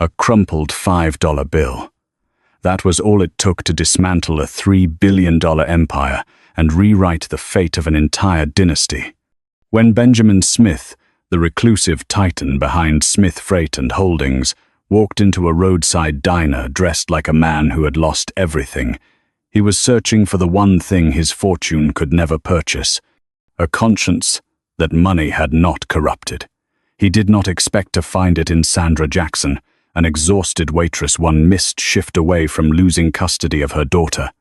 A crumpled $5 bill. That was all it took to dismantle a $3 billion empire and rewrite the fate of an entire dynasty. When Benjamin Smith, the reclusive titan behind Smith Freight and Holdings, walked into a roadside diner dressed like a man who had lost everything, he was searching for the one thing his fortune could never purchase, a conscience that money had not corrupted. He did not expect to find it in Sandra Jackson, an exhausted waitress one missed shift away from losing custody of her daughter.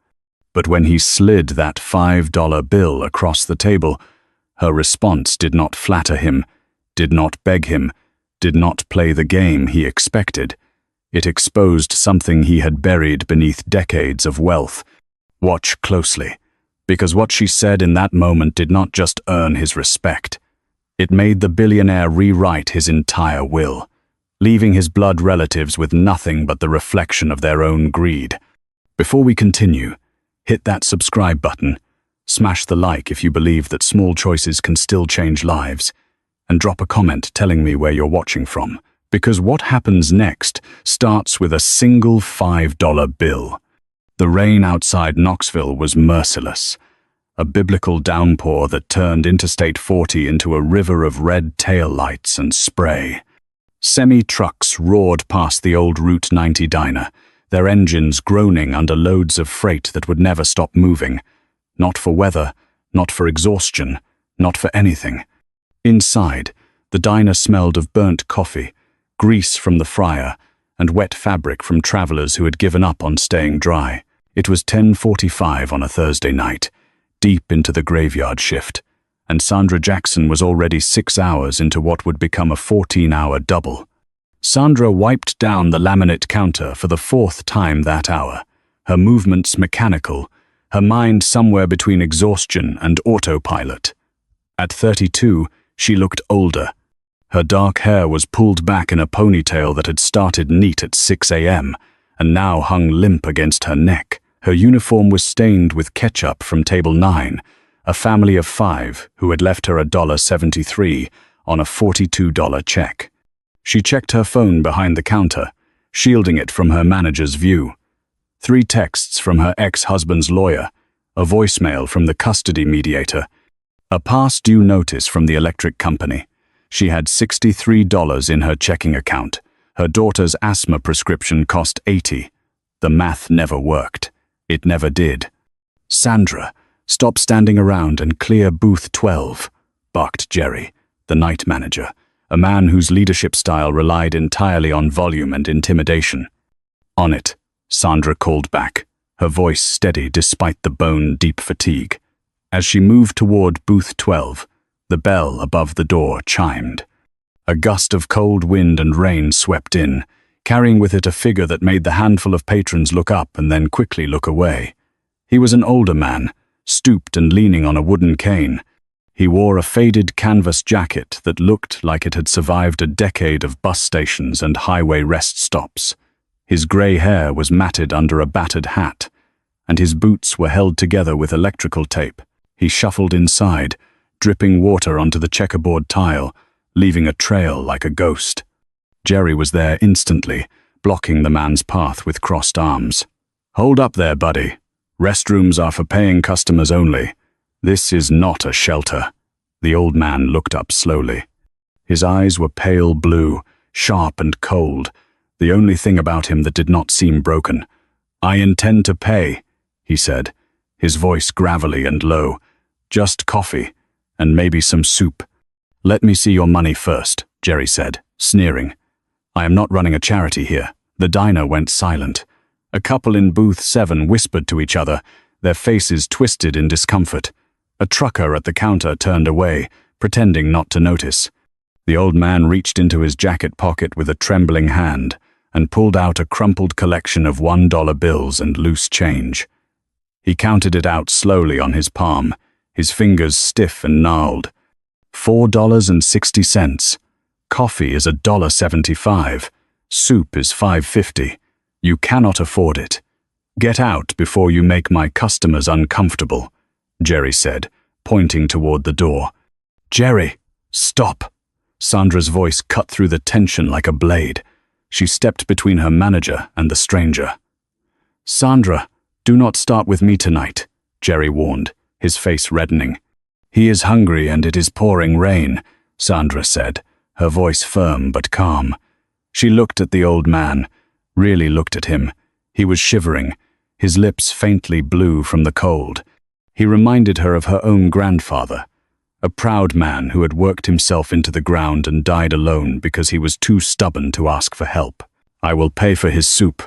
But when he slid that $5 bill across the table, her response did not flatter him, did not beg him, did not play the game he expected. It exposed something he had buried beneath decades of wealth. Watch closely, because what she said in that moment did not just earn his respect. It made the billionaire rewrite his entire will, leaving his blood relatives with nothing but the reflection of their own greed. Before we continue, hit that subscribe button, smash the like if you believe that small choices can still change lives, and drop a comment telling me where you're watching from, because what happens next starts with a single $5 bill. The rain outside Knoxville was merciless, a biblical downpour that turned Interstate 40 into a river of red taillights and spray. Semi-trucks roared past the old Route 90 diner, their engines groaning under loads of freight that would never stop moving. Not for weather, not for exhaustion, not for anything. Inside, the diner smelled of burnt coffee, grease from the fryer, and wet fabric from travelers who had given up on staying dry. It was 10:45 on a Thursday night, deep into the graveyard shift, and Sandra Jackson was already 6 hours into what would become a 14-hour double. Sandra wiped down the laminate counter for the 4th time that hour, her movements mechanical, her mind somewhere between exhaustion and autopilot. At 32, she looked older. Her dark hair was pulled back in a ponytail that had started neat at 6 a.m. and now hung limp against her neck. Her uniform was stained with ketchup from Table 9, a family of 5 who had left her $1.73 on a $42 check. She checked her phone behind the counter, shielding it from her manager's view. 3 texts from her ex-husband's lawyer, a voicemail from the custody mediator, a past due notice from the electric company. She had $63 in her checking account. Her daughter's asthma prescription cost $80. The math never worked. It never did. "Sandra, stop standing around and clear booth 12, barked Jerry, the night manager, a man whose leadership style relied entirely on volume and intimidation. "On it," Sandra called back, her voice steady despite the bone-deep fatigue. As she moved toward booth 12, the bell above the door chimed. A gust of cold wind and rain swept in, carrying with it a figure that made the handful of patrons look up and then quickly look away. He was an older man, stooped and leaning on a wooden cane. He wore a faded canvas jacket that looked like it had survived a decade of bus stations and highway rest stops. His grey hair was matted under a battered hat, and his boots were held together with electrical tape. He shuffled inside, dripping water onto the checkerboard tile, leaving a trail like a ghost. Jerry was there instantly, blocking the man's path with crossed arms. "Hold up there, buddy. Restrooms are for paying customers only. This is not a shelter." The old man looked up slowly. His eyes were pale blue, sharp and cold, the only thing about him that did not seem broken. "I intend to pay," he said, his voice gravelly and low. "Just coffee, and maybe some soup." "Let me see your money first," Jerry said, sneering. "I am not running a charity here." The diner went silent. A couple in booth 7 whispered to each other, their faces twisted in discomfort. A trucker at the counter turned away, pretending not to notice. The old man reached into his jacket pocket with a trembling hand and pulled out a crumpled collection of $1 bills and loose change. He counted it out slowly on his palm, his fingers stiff and gnarled. $4.60. Coffee is $1.75. Soup is $5.50. You cannot afford it. Get out before you make my customers uncomfortable, Jerry said, pointing toward the door. Jerry, stop. Sandra's voice cut through the tension like a blade. She stepped between her manager and the stranger. "Sandra, do not start with me tonight," Jerry warned, his face reddening. "He is hungry and it is pouring rain," Sandra said, her voice firm but calm. She looked at the old man, really looked at him. He was shivering, his lips faintly blue from the cold. He reminded her of her own grandfather, a proud man who had worked himself into the ground and died alone because he was too stubborn to ask for help. "I will pay for his soup.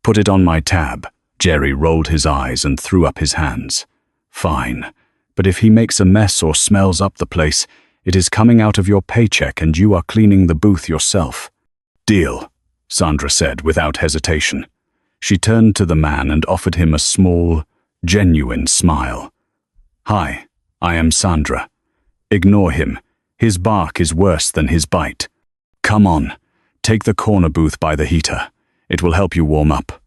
Put it on my tab." Jerry rolled his eyes and threw up his hands. "Fine, but if he makes a mess or smells up the place, it is coming out of your paycheck and you are cleaning the booth yourself." "Deal," Sandra said without hesitation. She turned to the man and offered him a small, genuine smile. "Hi, I am Sandra. Ignore him. His bark is worse than his bite. Come on, take the corner booth by the heater. It will help you warm up."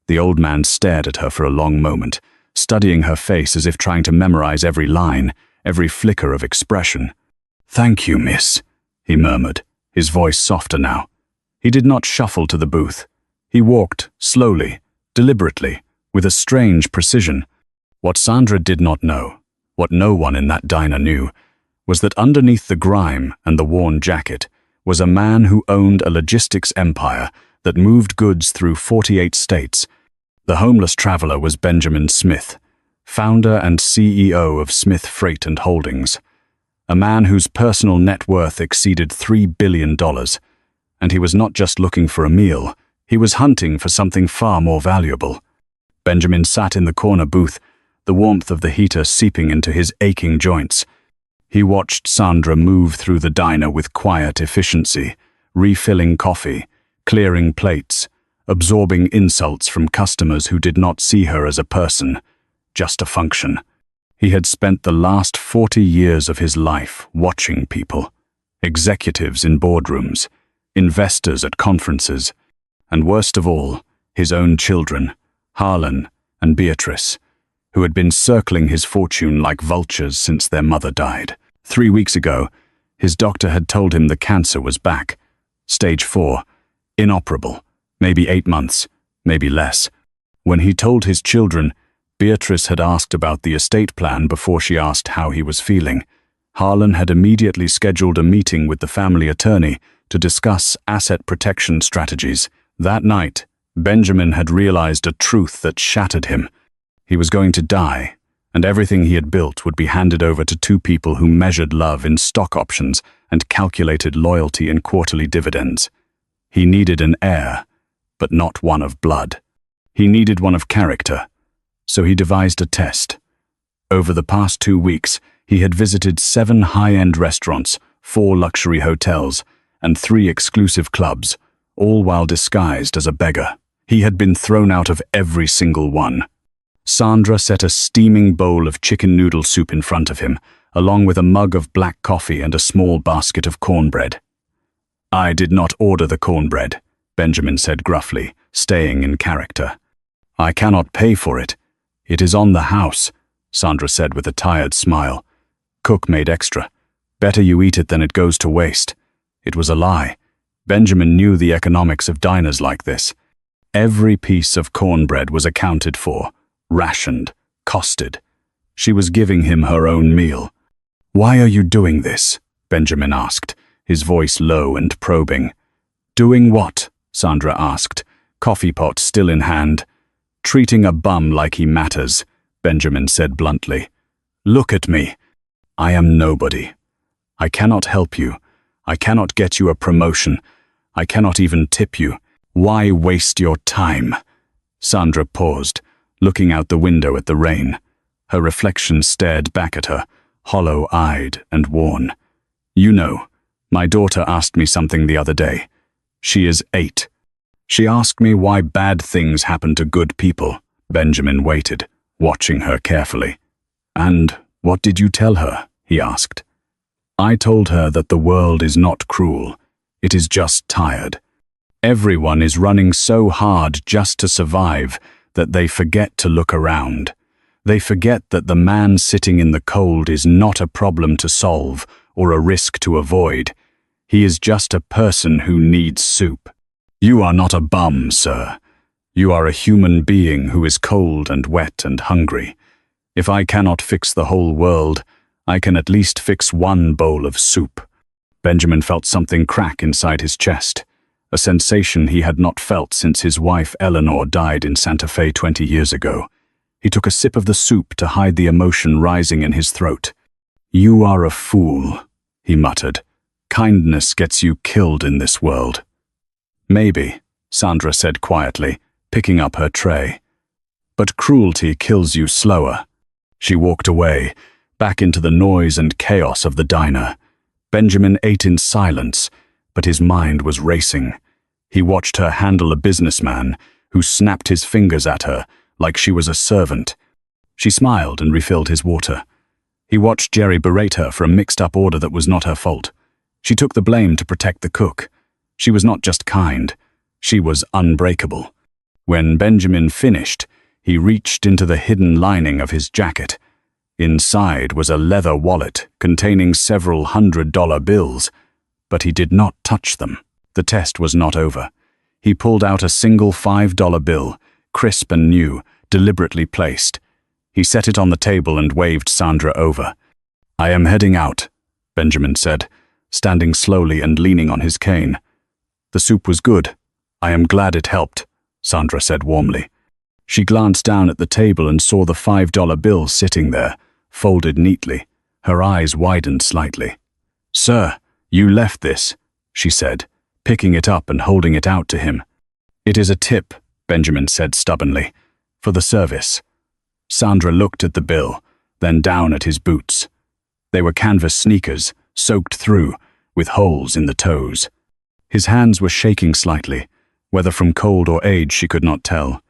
The old man stared at her for a long moment, studying her face as if trying to memorize every line, every flicker of expression. "Thank you, miss," he murmured, his voice softer now. He did not shuffle to the booth. He walked, slowly, deliberately, with a strange precision. What Sandra did not know, what no one in that diner knew, was that underneath the grime and the worn jacket was a man who owned a logistics empire that moved goods through 48 states. The homeless traveler was Benjamin Smith, founder and CEO of Smith Freight and Holdings, a man whose personal net worth exceeded $3 billion. And he was not just looking for a meal, he was hunting for something far more valuable. Benjamin sat in the corner booth, the warmth of the heater seeping into his aching joints. He watched Sandra move through the diner with quiet efficiency, refilling coffee, clearing plates, absorbing insults from customers who did not see her as a person, just a function. He had spent the last 40 years of his life watching people, executives in boardrooms, investors at conferences, and worst of all, his own children, Harlan and Beatrice, who had been circling his fortune like vultures since their mother died. 3 weeks ago, his doctor had told him the cancer was back, stage 4, inoperable, maybe 8 months, maybe less. When he told his children, Beatrice had asked about the estate plan before she asked how he was feeling. Harlan had immediately scheduled a meeting with the family attorney to discuss asset protection strategies. That night, Benjamin had realized a truth that shattered him. He was going to die, and everything he had built would be handed over to 2 people who measured love in stock options and calculated loyalty in quarterly dividends. He needed an heir, but not one of blood. He needed one of character, so he devised a test. Over the past 2 weeks, he had visited 7 high-end restaurants, 4 luxury hotels, and 3 exclusive clubs, all while disguised as a beggar. He had been thrown out of every single one. Sandra set a steaming bowl of chicken noodle soup in front of him, along with a mug of black coffee and a small basket of cornbread. "I did not order the cornbread," Benjamin said gruffly, staying in character. "I cannot pay for it. It is on the house," Sandra said with a tired smile. "Cook made extra. Better you eat it than it goes to waste." It was a lie. Benjamin knew the economics of diners like this. Every piece of cornbread was accounted for, rationed, costed. She was giving him her own meal. "Why are you doing this?" Benjamin asked, his voice low and probing. "Doing what?" Sandra asked, coffee pot still in hand. "Treating a bum like he matters," Benjamin said bluntly. "Look at me. I am nobody. I cannot help you. I cannot get you a promotion. I cannot even tip you. Why waste your time?" Sandra paused, looking out the window at the rain. Her reflection stared back at her, hollow-eyed and worn. "You know, my daughter asked me something the other day. She is 8. She asked me why bad things happen to good people." Benjamin waited, watching her carefully. "And what did you tell her?" he asked. "I told her that the world is not cruel. It is just tired. Everyone is running so hard just to survive that they forget to look around. They forget that the man sitting in the cold is not a problem to solve or a risk to avoid. He is just a person who needs soup." You are not a bum, sir. You are a human being who is cold and wet and hungry. If I cannot fix the whole world, I can at least fix one bowl of soup." Benjamin felt something crack inside his chest, a sensation he had not felt since his wife Eleanor died in Santa Fe 20 years ago. He took a sip of the soup to hide the emotion rising in his throat. "You are a fool," he muttered. "Kindness gets you killed in this world." "Maybe," Sandra said quietly, picking up her tray. "But cruelty kills you slower." She walked away, back into the noise and chaos of the diner. Benjamin ate in silence, but his mind was racing. He watched her handle a businessman who snapped his fingers at her like she was a servant. She smiled and refilled his water. He watched Jerry berate her for a mixed-up order that was not her fault. She took the blame to protect the cook. She was not just kind, she was unbreakable. When Benjamin finished, he reached into the hidden lining of his jacket. Inside was a leather wallet containing several $100 bills, but he did not touch them. The test was not over. He pulled out a single $5 bill, crisp and new, deliberately placed. He set it on the table and waved Sandra over. "I am heading out," Benjamin said, standing slowly and leaning on his cane. "The soup was good. I am glad it helped," Sandra said warmly. She glanced down at the table and saw the $5 bill sitting there, folded neatly. Her eyes widened slightly. "Sir, you left this," she said, picking it up and holding it out to him. "It is a tip," Benjamin said stubbornly, "for the service." Sandra looked at the bill, then down at his boots. They were canvas sneakers, soaked through, with holes in the toes. His hands were shaking slightly, whether from cold or age she could not tell.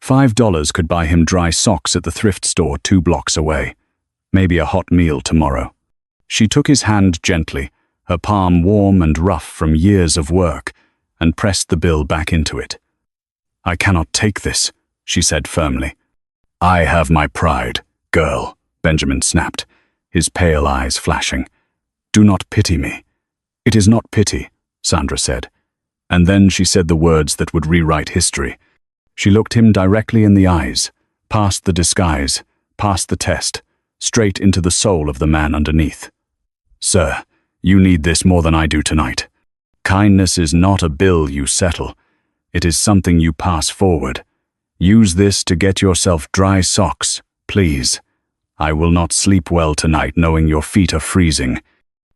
$5 could buy him dry socks at the thrift store 2 blocks away. Maybe a hot meal tomorrow. She took his hand gently, her palm warm and rough from years of work, and pressed the bill back into it. "I cannot take this," she said firmly. "I have my pride, girl," Benjamin snapped, his pale eyes flashing. "Do not pity me." "It is not pity," Sandra said. And then she said the words that would rewrite history. She looked him directly in the eyes, past the disguise, past the test, straight into the soul of the man underneath. "Sir, you need this more than I do tonight. Kindness is not a bill you settle. It is something you pass forward. Use this to get yourself dry socks, please. I will not sleep well tonight knowing your feet are freezing."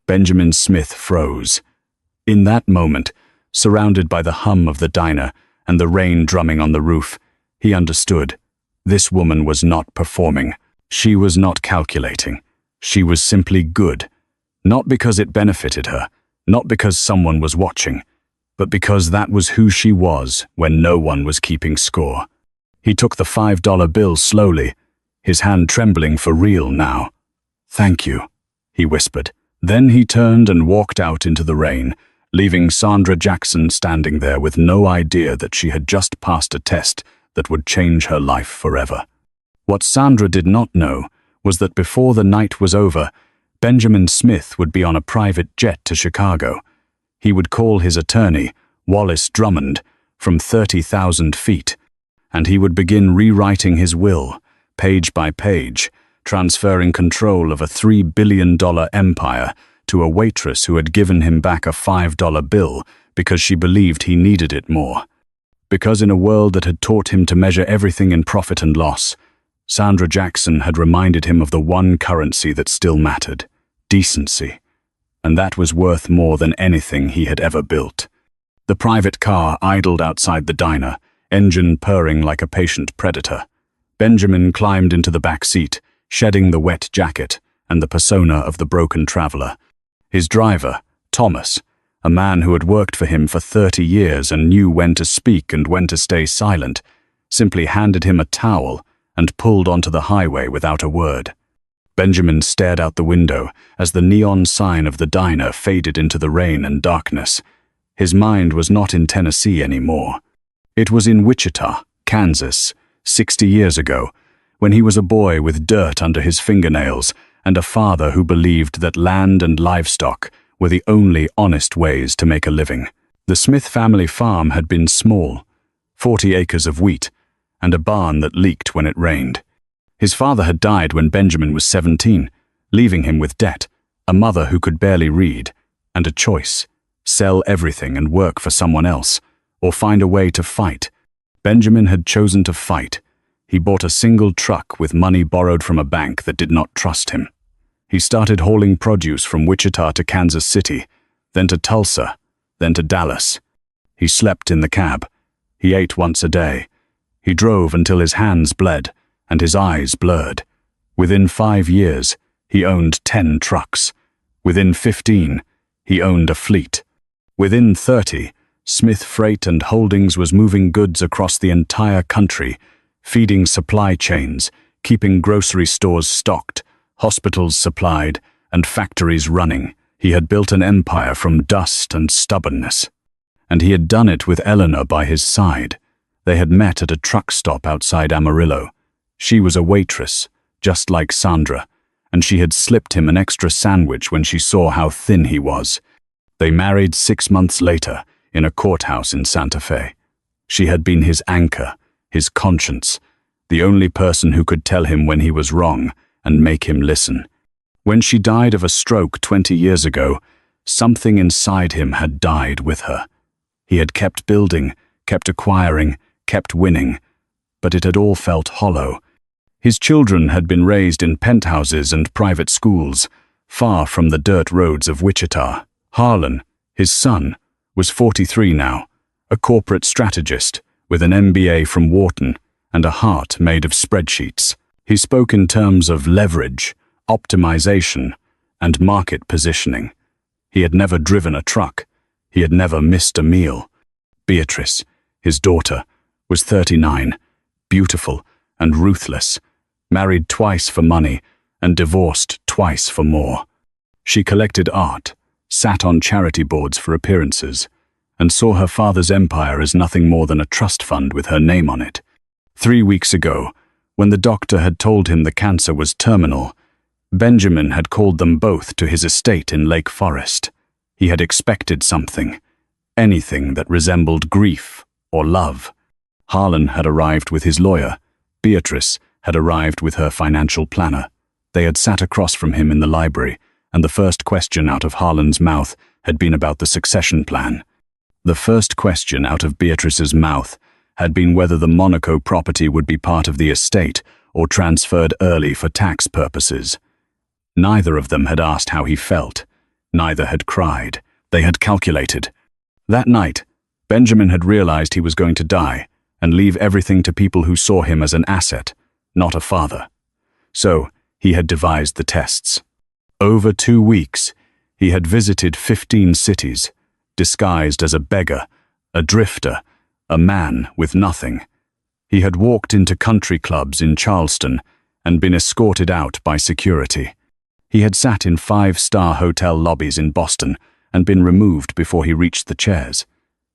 Benjamin Smith froze. In that moment, surrounded by the hum of the diner and the rain drumming on the roof, he understood. This woman was not performing. She was not calculating. She was simply good. Not because it benefited her, not because someone was watching, but because that was who she was when no one was keeping score. He took the $5 bill slowly, his hand trembling for real now. "Thank you," he whispered. Then he turned and walked out into the rain, leaving Sandra Jackson standing there with no idea that she had just passed a test that would change her life forever. What Sandra did not know was that before the night was over, Benjamin Smith would be on a private jet to Chicago. He would call his attorney, Wallace Drummond, from 30,000 feet, and he would begin rewriting his will, page by page, transferring control of a $3 billion empire to a waitress who had given him back a $5 bill because she believed he needed it more. Because in a world that had taught him to measure everything in profit and loss, Sandra Jackson had reminded him of the one currency that still mattered: decency. And that was worth more than anything he had ever built. The private car idled outside the diner, engine purring like a patient predator. Benjamin climbed into the back seat, shedding the wet jacket and the persona of the broken traveler. His driver, Thomas, a man who had worked for him for 30 years and knew when to speak and when to stay silent, simply handed him a towel and pulled onto the highway without a word. Benjamin stared out the window as the neon sign of the diner faded into the rain and darkness. His mind was not in Tennessee anymore. It was in Wichita, Kansas, 60 years ago, when he was a boy with dirt under his fingernails and a father who believed that land and livestock were the only honest ways to make a living. The Smith family farm had been small, 40 acres of wheat, and a barn that leaked when it rained. His father had died when Benjamin was 17, leaving him with debt, a mother who could barely read, and a choice: sell everything and work for someone else, or find a way to fight. Benjamin had chosen to fight. He bought a single truck with money borrowed from a bank that did not trust him. He started hauling produce from Wichita to Kansas City, then to Tulsa, then to Dallas. He slept in the cab. He ate once a day. He drove until his hands bled and his eyes blurred. Within 5 years, he owned 10 trucks. Within 15, he owned a fleet. Within 30, Smith Freight and Holdings was moving goods across the entire country, feeding supply chains, keeping grocery stores stocked, hospitals supplied, and factories running. He had built an empire from dust and stubbornness. And he had done it with Eleanor by his side. They had met at a truck stop outside Amarillo. She was a waitress, just like Sandra, and she had slipped him an extra sandwich when she saw how thin he was. They married 6 months later in a courthouse in Santa Fe. She had been his anchor, his conscience, the only person who could tell him when he was wrong and make him listen. When she died of a stroke 20 years ago, something inside him had died with her. He had kept building, kept acquiring, kept winning, but it had all felt hollow. His children had been raised in penthouses and private schools, far from the dirt roads of Wichita. Harlan, his son, was 43 now, a corporate strategist with an MBA from Wharton and a heart made of spreadsheets. He spoke in terms of leverage, optimization, and market positioning. He had never driven a truck. He had never missed a meal. Beatrice, his daughter, was 39, beautiful and ruthless, married twice for money and divorced twice for more. She collected art, sat on charity boards for appearances, and saw her father's empire as nothing more than a trust fund with her name on it. 3 weeks ago, when the doctor had told him the cancer was terminal, Benjamin had called them both to his estate in Lake Forest. He had expected something, anything that resembled grief or love. Harlan had arrived with his lawyer. Beatrice had arrived with her financial planner. They had sat across from him in the library, and the first question out of Harlan's mouth had been about the succession plan. The first question out of Beatrice's mouth had been whether the Monaco property would be part of the estate or transferred early for tax purposes. Neither of them had asked how he felt. Neither had cried. They had calculated. That night, Benjamin had realized he was going to die and leave everything to people who saw him as an asset, not a father. So, he had devised the tests. Over 2 weeks, he had visited 15 cities, disguised as a beggar, a drifter, a man with nothing. He had walked into country clubs in Charleston and been escorted out by security. He had sat in 5-star hotel lobbies in Boston and been removed before he reached the chairs.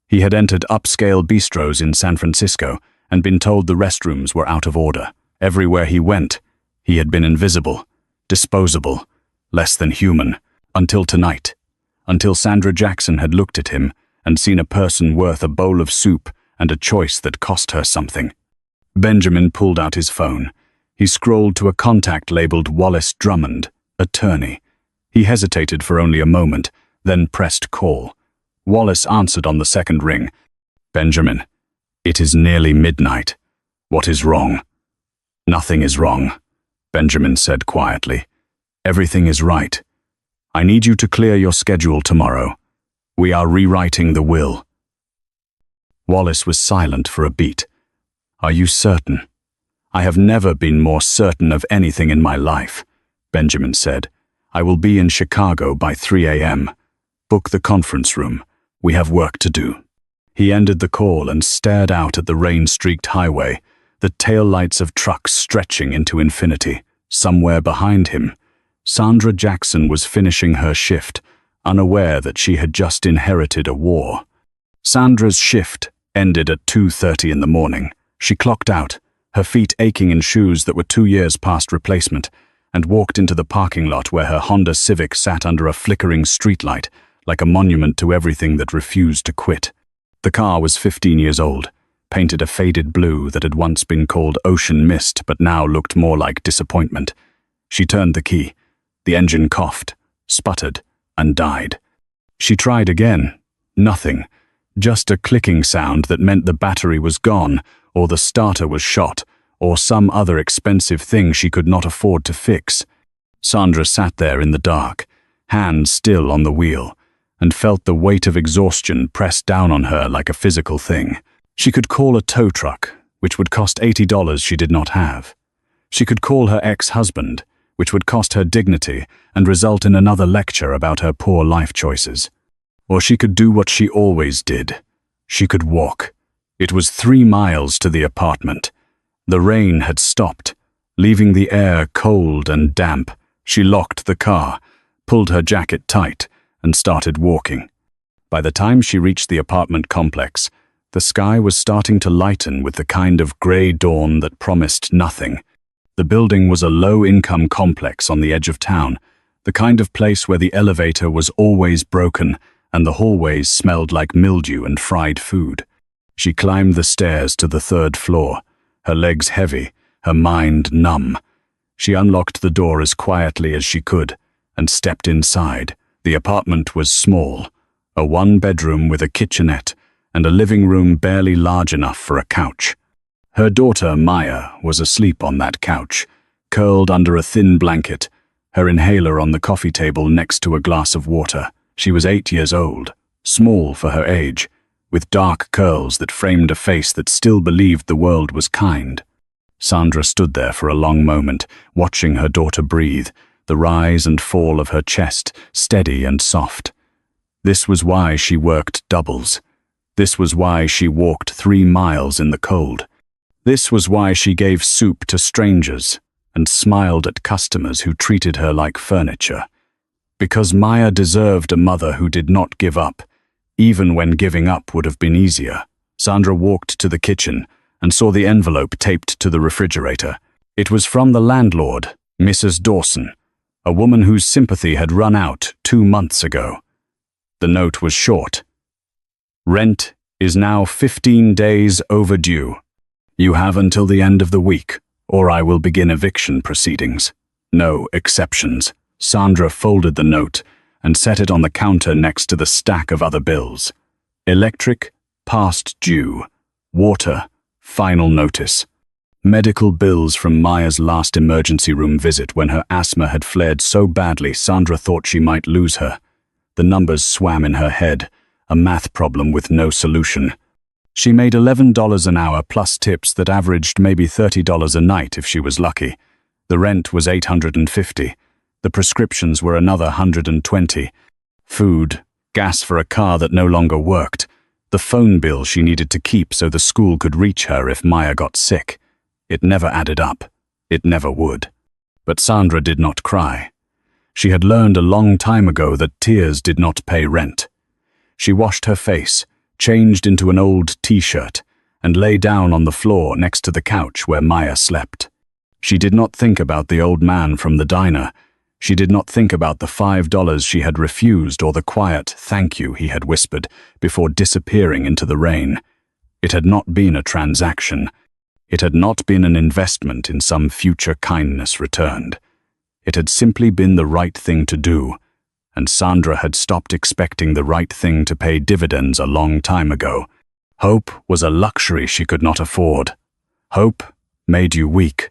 He had entered upscale bistros in San Francisco and been told the restrooms were out of order. Everywhere he went, he had been invisible, disposable, less than human, until tonight, until Sandra Jackson had looked at him and seen a person worth a bowl of soup and a choice that cost her something. Benjamin pulled out his phone. He scrolled to a contact labeled Wallace Drummond, attorney. He hesitated for only a moment, then pressed call. Wallace answered on the second ring. "Benjamin, it is nearly midnight. What is wrong?" "Nothing is wrong," Benjamin said quietly. "Everything is right. I need you to clear your schedule tomorrow. We are rewriting the will." Wallace was silent for a beat. "Are you certain?" "I have never been more certain of anything in my life," Benjamin said. "I will be in Chicago by 3 a.m. Book the conference room. We have work to do." He ended the call and stared out at the rain-streaked highway, the taillights of trucks stretching into infinity. Somewhere behind him, Sandra Jackson was finishing her shift, unaware that she had just inherited a war. Sandra's shift ended at 2:30 in the morning. She clocked out, her feet aching in shoes that were 2 years past replacement, and walked into the parking lot where her Honda Civic sat under a flickering streetlight, like a monument to everything that refused to quit. The car was 15 years old, painted a faded blue that had once been called ocean mist but now looked more like disappointment. She turned the key. The engine coughed, sputtered, and died. She tried again. Nothing. Just a clicking sound that meant the battery was gone, or the starter was shot, or some other expensive thing she could not afford to fix. Sandra sat there in the dark, hands still on the wheel, and felt the weight of exhaustion press down on her like a physical thing. She could call a tow truck, which would cost $80 she did not have. She could call her ex-husband, which would cost her dignity and result in another lecture about her poor life choices. Or she could do what she always did. She could walk. It was 3 miles to the apartment. The rain had stopped, leaving the air cold and damp. She locked the car, pulled her jacket tight, and started walking. By the time she reached the apartment complex, the sky was starting to lighten with the kind of grey dawn that promised nothing. The building was a low-income complex on the edge of town, the kind of place where the elevator was always broken and the hallways smelled like mildew and fried food. She climbed the stairs to the 3rd floor, her legs heavy, her mind numb. She unlocked the door as quietly as she could and stepped inside. The apartment was small, a 1-bedroom with a kitchenette and a living room barely large enough for a couch. Her daughter, Maya, was asleep on that couch, curled under a thin blanket, her inhaler on the coffee table next to a glass of water. She was 8 years old, small for her age, with dark curls that framed a face that still believed the world was kind. Sandra stood there for a long moment, watching her daughter breathe, the rise and fall of her chest steady and soft. This was why she worked doubles. This was why she walked 3 miles in the cold. This was why she gave soup to strangers and smiled at customers who treated her like furniture. Because Maya deserved a mother who did not give up, even when giving up would have been easier. Sandra walked to the kitchen and saw the envelope taped to the refrigerator. It was from the landlord, Mrs. Dawson, a woman whose sympathy had run out 2 months ago. The note was short. Rent is now 15 days overdue. You have until the end of the week, or I will begin eviction proceedings. No exceptions. Sandra folded the note and set it on the counter next to the stack of other bills. Electric, past due. Water, final notice. Medical bills from Maya's last emergency room visit when her asthma had flared so badly Sandra thought she might lose her. The numbers swam in her head, a math problem with no solution. She made $11 an hour plus tips that averaged maybe $30 a night if she was lucky. The rent was $850. The prescriptions were another $120. Food, gas for a car that no longer worked, the phone bill she needed to keep so the school could reach her if Maya got sick. It never added up. It never would. But Sandra did not cry. She had learned a long time ago that tears did not pay rent. She washed her face, changed into an old t-shirt, and lay down on the floor next to the couch where Maya slept. She did not think about the old man from the diner. She did not think about the $5 she had refused or the quiet thank you he had whispered before disappearing into the rain. It had not been a transaction. It had not been an investment in some future kindness returned. It had simply been the right thing to do, and Sandra had stopped expecting the right thing to pay dividends a long time ago. Hope was a luxury she could not afford. Hope made you weak.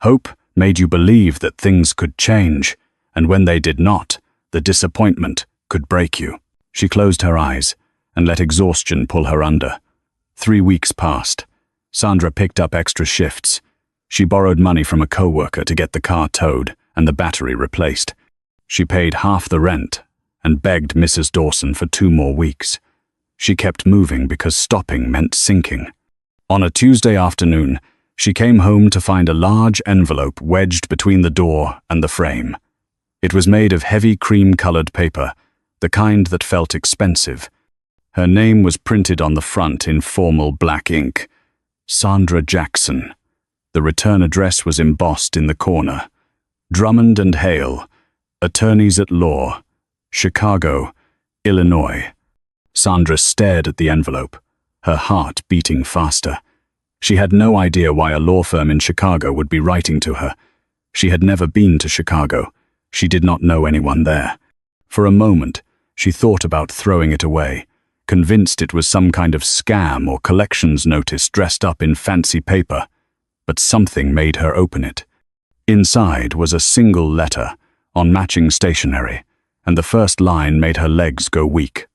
Hope made you believe that things could change, and when they did not, the disappointment could break you. She closed her eyes and let exhaustion pull her under. 3 weeks passed. Sandra picked up extra shifts. She borrowed money from a coworker to get the car towed and the battery replaced. She paid half the rent and begged Mrs. Dawson for 2 more weeks. She kept moving because stopping meant sinking. On a Tuesday afternoon, she came home to find a large envelope wedged between the door and the frame. It was made of heavy cream-colored paper, the kind that felt expensive. Her name was printed on the front in formal black ink. Sandra Jackson. The return address was embossed in the corner. Drummond and Hale, Attorneys at Law, Chicago, Illinois. Sandra stared at the envelope, her heart beating faster. She had no idea why a law firm in Chicago would be writing to her. She had never been to Chicago. She did not know anyone there. For a moment, she thought about throwing it away, convinced it was some kind of scam or collections notice dressed up in fancy paper. But something made her open it. Inside was a single letter, on matching stationery, and the first line made her legs go weak.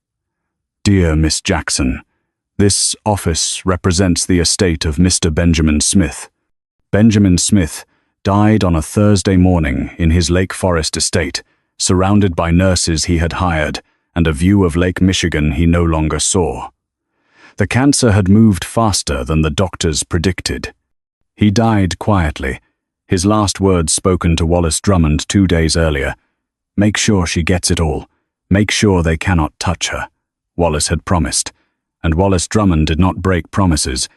Dear Miss Jackson, this office represents the estate of Mr. Benjamin Smith. Benjamin Smith died on a Thursday morning in his Lake Forest estate, surrounded by nurses he had hired and a view of Lake Michigan he no longer saw. The cancer had moved faster than the doctors predicted. He died quietly, his last words spoken to Wallace Drummond 2 days earlier. Make sure she gets it all. Make sure they cannot touch her, Wallace had promised, and Wallace Drummond did not break promises.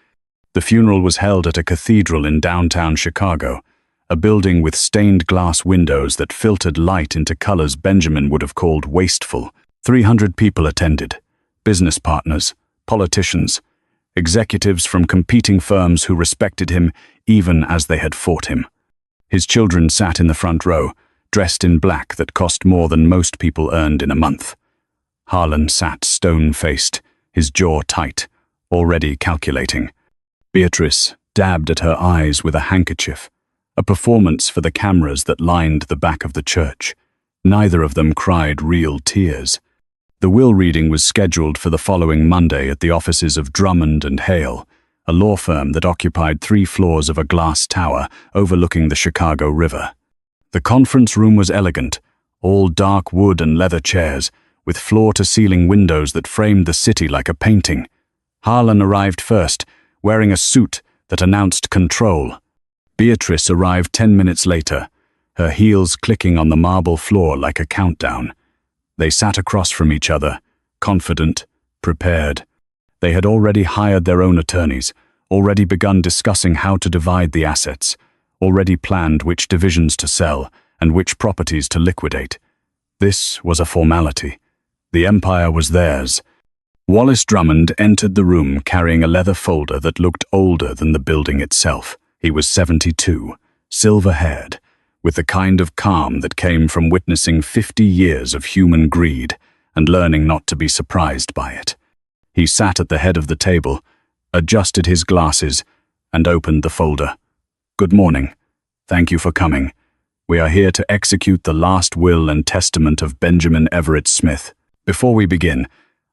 The funeral was held at a cathedral in downtown Chicago, a building with stained glass windows that filtered light into colors Benjamin would have called wasteful. 300 people attended, business partners, politicians, executives from competing firms who respected him even as they had fought him. His children sat in the front row, dressed in black that cost more than most people earned in a month. Harlan sat stone-faced, his jaw tight, already calculating. Beatrice dabbed at her eyes with a handkerchief, a performance for the cameras that lined the back of the church. Neither of them cried real tears. The will reading was scheduled for the following Monday at the offices of Drummond and Hale, a law firm that occupied 3 floors of a glass tower overlooking the Chicago River. The conference room was elegant, all dark wood and leather chairs, with floor-to-ceiling windows that framed the city like a painting. Harlan arrived first, wearing a suit that announced control. Beatrice arrived 10 minutes later, her heels clicking on the marble floor like a countdown. They sat across from each other, confident, prepared. They had already hired their own attorneys, already begun discussing how to divide the assets, already planned which divisions to sell and which properties to liquidate. This was a formality. The empire was theirs. Wallace Drummond entered the room carrying a leather folder that looked older than the building itself. He was 72, silver-haired, with the kind of calm that came from witnessing 50 years of human greed and learning not to be surprised by it. He sat at the head of the table, adjusted his glasses, and opened the folder. Good morning. Thank you for coming. We are here to execute the last will and testament of Benjamin Everett Smith. Before we begin,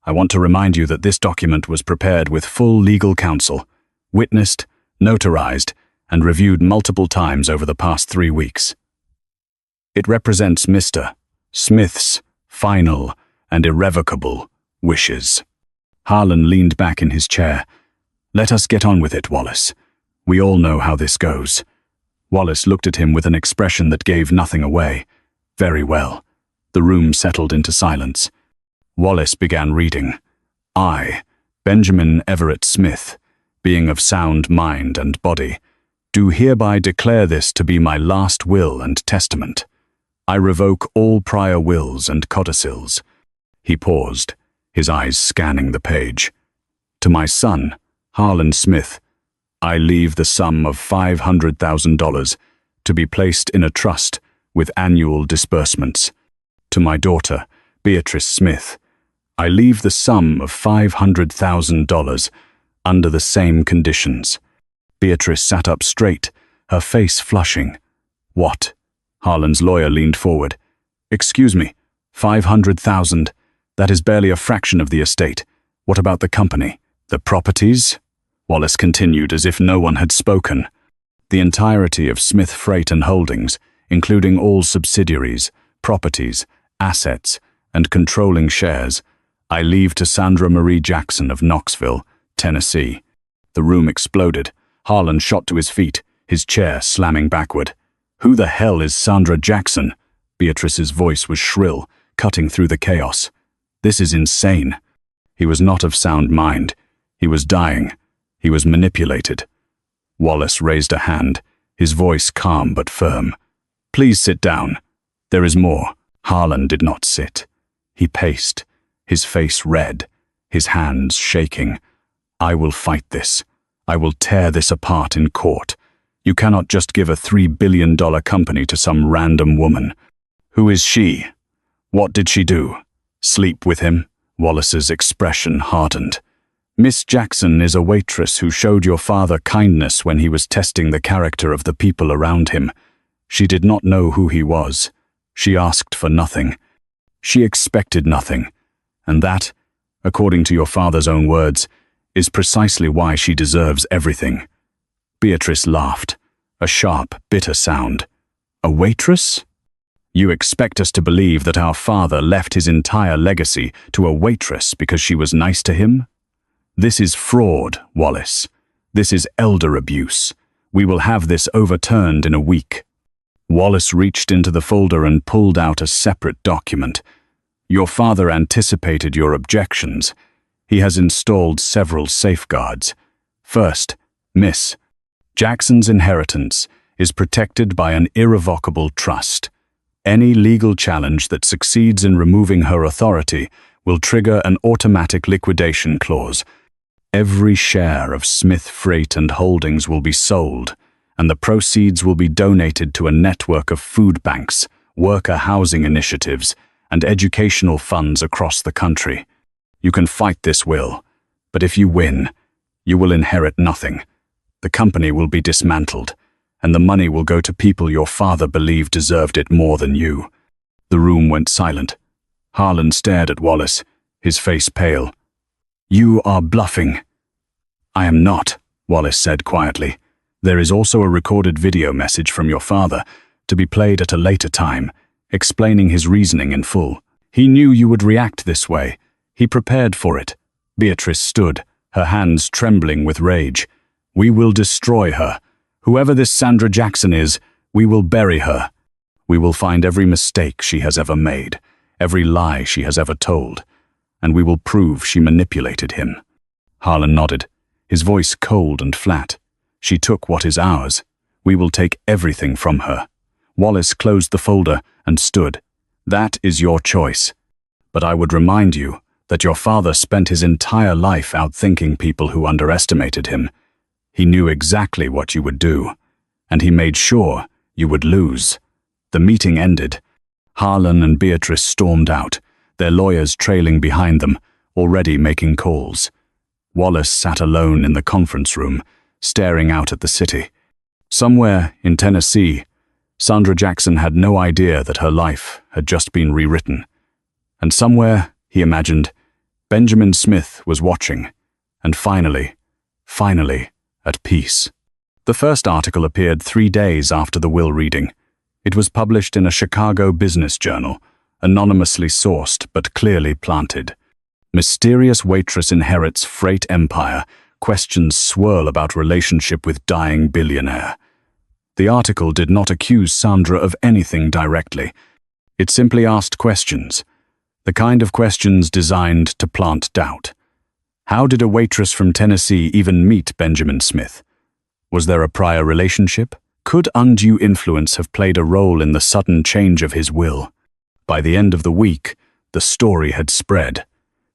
I want to remind you that this document was prepared with full legal counsel, witnessed, notarized, and reviewed multiple times over the past 3 weeks. It represents Mr. Smith's final and irrevocable wishes. Harlan leaned back in his chair. Let us get on with it, Wallace. We all know how this goes. Wallace looked at him with an expression that gave nothing away. Very well. The room settled into silence. Wallace began reading. I, Benjamin Everett Smith, being of sound mind and body, do hereby declare this to be my last will and testament. I revoke all prior wills and codicils. He paused, his eyes scanning the page. To my son, Harlan Smith, I leave the sum of $500,000 to be placed in a trust with annual disbursements. To my daughter, Beatrice Smith, I leave the sum of $500,000 under the same conditions. Beatrice sat up straight, her face flushing. What? Harlan's lawyer leaned forward. Excuse me, 500,000. That is barely a fraction of the estate. What about the company? The properties? Wallace continued as if no one had spoken. The entirety of Smith Freight and Holdings, including all subsidiaries, properties, assets, and controlling shares, I leave to Sandra Marie Jackson of Knoxville, Tennessee. The room exploded. Harlan shot to his feet, his chair slamming backward. Who the hell is Sandra Jackson? Beatrice's voice was shrill, cutting through the chaos. This is insane. He was not of sound mind. He was dying. He was manipulated. Wallace raised a hand, his voice calm but firm. Please sit down. There is more. Harlan did not sit. He paced, his face red, his hands shaking. "I will fight this. I will tear this apart in court. You cannot just give a $3 billion company to some random woman. Who is she? What did she do? Sleep with him?" Wallace's expression hardened. "Miss Jackson is a waitress who showed your father kindness when he was testing the character of the people around him. She did not know who he was. She asked for nothing. She expected nothing. And that, according to your father's own words, is precisely why she deserves everything." Beatrice laughed, a sharp, bitter sound. "A waitress? You expect us to believe that our father left his entire legacy to a waitress because she was nice to him? This is fraud, Wallace. This is elder abuse. We will have this overturned in a week." Wallace reached into the folder and pulled out a separate document. "Your father anticipated your objections. He has installed several safeguards. First, Miss Jackson's inheritance is protected by an irrevocable trust. Any legal challenge that succeeds in removing her authority will trigger an automatic liquidation clause. Every share of Smith Freight and Holdings will be sold, and the proceeds will be donated to a network of food banks, worker housing initiatives, and educational funds across the country. You can fight this will, but if you win, you will inherit nothing. The company will be dismantled, and the money will go to people your father believed deserved it more than you." The room went silent. Harlan stared at Wallace, his face pale. "You are bluffing." "I am not," Wallace said quietly. "There is also a recorded video message from your father, to be played at a later time, explaining his reasoning in full. He knew you would react this way. He prepared for it." Beatrice stood, her hands trembling with rage. "We will destroy her. Whoever this Sandra Jackson is, we will bury her. We will find every mistake she has ever made, every lie she has ever told, and we will prove she manipulated him." Harlan nodded, his voice cold and flat. "She took what is ours. We will take everything from her." Wallace closed the folder and stood. "That is your choice. But I would remind you that your father spent his entire life outthinking people who underestimated him. He knew exactly what you would do, and he made sure you would lose." The meeting ended. Harlan and Beatrice stormed out, their lawyers trailing behind them, already making calls. Wallace sat alone in the conference room, staring out at the city. Somewhere in Tennessee, Sandra Jackson had no idea that her life had just been rewritten. And somewhere, he imagined, Benjamin Smith was watching, and finally, at peace. The first article appeared 3 days after the will reading. It was published in a Chicago business journal, anonymously sourced but clearly planted. "Mysterious waitress inherits freight empire. Questions swirl about relationship with dying billionaire." The article did not accuse Sandra of anything directly. It simply asked questions, the kind of questions designed to plant doubt. How did a waitress from Tennessee even meet Benjamin Smith? Was there a prior relationship? Could undue influence have played a role in the sudden change of his will? By the end of the week, the story had spread.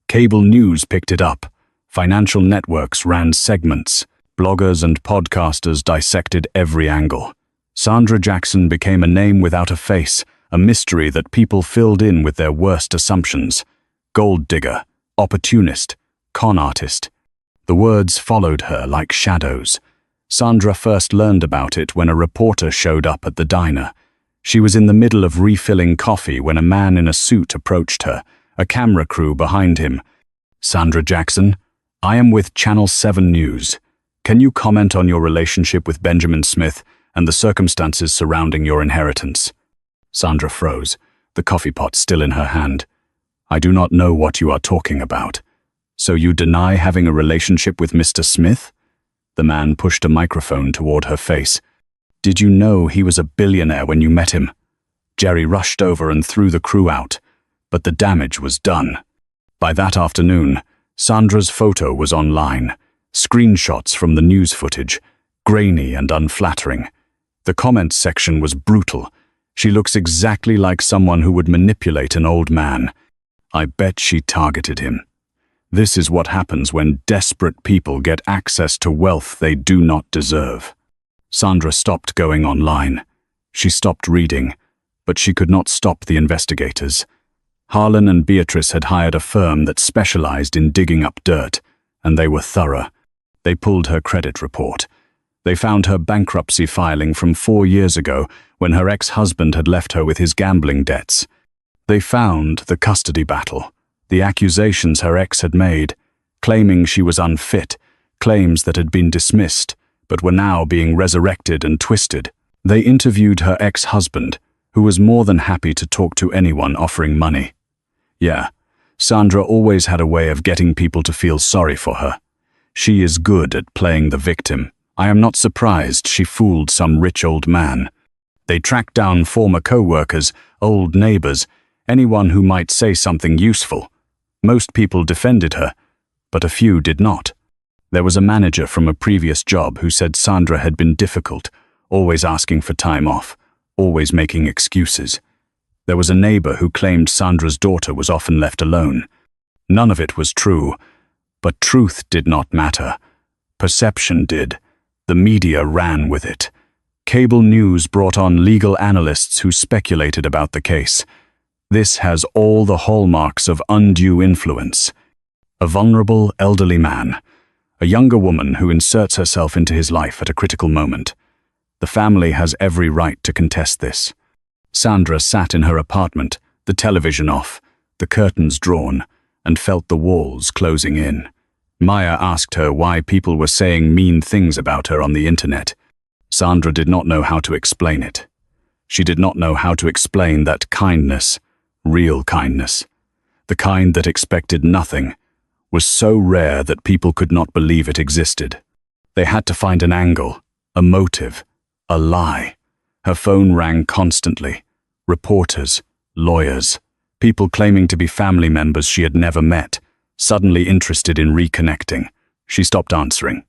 Cable news picked it up. Financial networks ran segments. Bloggers and podcasters dissected every angle. Sandra Jackson became a name without a face, a mystery that people filled in with their worst assumptions. Gold digger, opportunist, con artist. The words followed her like shadows. Sandra first learned about it when a reporter showed up at the diner. She was in the middle of refilling coffee when a man in a suit approached her, a camera crew behind him. "Sandra Jackson, I am with Channel 7 News. Can you comment on your relationship with Benjamin Smith and the circumstances surrounding your inheritance?" Sandra froze, the coffee pot still in her hand. "I do not know what you are talking about. So you deny having a relationship with Mr. Smith?" The man pushed a microphone toward her face. "Did you know he was a billionaire when you met him?" Jerry rushed over and threw the crew out, but the damage was done. By that afternoon, Sandra's photo was online, screenshots from the news footage, grainy and unflattering. The comments section was brutal. "She looks exactly like someone who would manipulate an old man." I bet she targeted him. This is what happens when desperate people get access to wealth they do not deserve. Sandra stopped going online. She stopped reading, but she could not stop the investigators. Harlan and Beatrice had hired a firm that specialized in digging up dirt, and they were thorough. They pulled her credit report. They found her bankruptcy filing from 4 years ago when her ex-husband had left her with his gambling debts. They found the custody battle, the accusations her ex had made, claiming she was unfit, claims that had been dismissed, but were now being resurrected and twisted. They interviewed her ex-husband, who was more than happy to talk to anyone offering money. Yeah, Sandra always had a way of getting people to feel sorry for her. She is good at playing the victim. I am not surprised she fooled some rich old man. They tracked down former co-workers, old neighbors, anyone who might say something useful. Most people defended her, but a few did not. There was a manager from a previous job who said Sandra had been difficult, always asking for time off, always making excuses. There was a neighbor who claimed Sandra's daughter was often left alone. None of it was true, but truth did not matter. Perception did. The media ran with it. Cable news brought on legal analysts who speculated about the case. This has all the hallmarks of undue influence. A vulnerable, elderly man. A younger woman who inserts herself into his life at a critical moment. The family has every right to contest this. Sandra sat in her apartment, the television off, the curtains drawn, and felt the walls closing in. Maya asked her why people were saying mean things about her on the internet. Sandra did not know how to explain it. She did not know how to explain that kindness, real kindness, the kind that expected nothing, was so rare that people could not believe it existed. They had to find an angle, a motive, a lie. Her phone rang constantly. Reporters, lawyers, people claiming to be family members she had never met, suddenly interested in reconnecting. She stopped answering.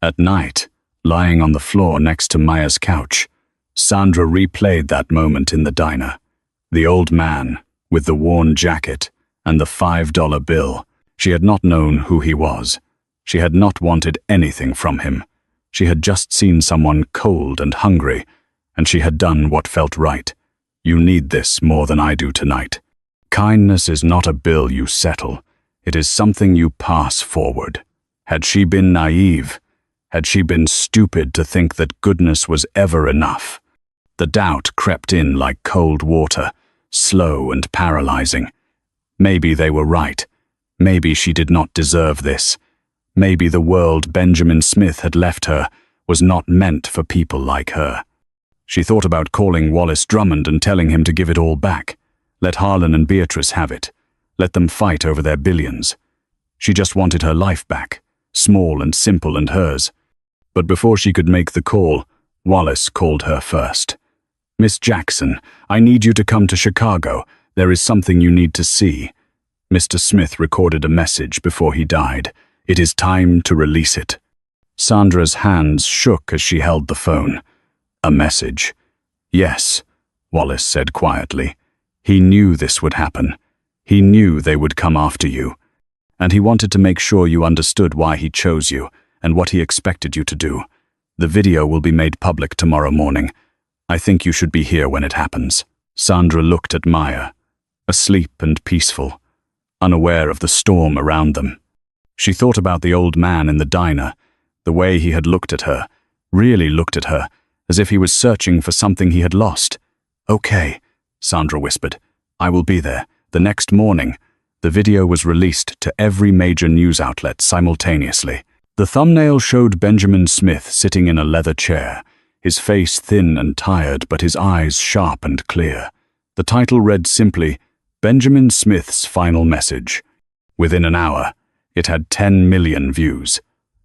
At night, lying on the floor next to Maya's couch, Sandra replayed that moment in the diner. The old man, with the worn jacket and the $5 bill. She had not known who he was. She had not wanted anything from him. She had just seen someone cold and hungry, and she had done what felt right. You need this more than I do tonight. Kindness is not a bill you settle. It is something you pass forward. Had she been naive? Had she been stupid to think that goodness was ever enough? The doubt crept in like cold water, slow and paralyzing. Maybe they were right. Maybe she did not deserve this. Maybe the world Benjamin Smith had left her was not meant for people like her. She thought about calling Wallace Drummond and telling him to give it all back. Let Harlan and Beatrice have it. Let them fight over their billions. She just wanted her life back, small and simple and hers. But before she could make the call, Wallace called her first. "Miss Jackson, I need you to come to Chicago. There is something you need to see." Mr. Smith recorded a message before he died. It is time to release it. Sandra's hands shook as she held the phone. A message. Yes, Wallace said quietly. He knew this would happen. He knew they would come after you. And he wanted to make sure you understood why he chose you and what he expected you to do. The video will be made public tomorrow morning. I think you should be here when it happens. Sandra looked at Maya, asleep and peaceful, unaware of the storm around them. She thought about the old man in the diner, the way he had looked at her, really looked at her, as if he was searching for something he had lost. "Okay," Sandra whispered. "I will be there." The next morning, the video was released to every major news outlet simultaneously. The thumbnail showed Benjamin Smith sitting in a leather chair, his face thin and tired, but his eyes sharp and clear. The title read simply, "Benjamin Smith's Final Message." Within an hour, it had 10 million views.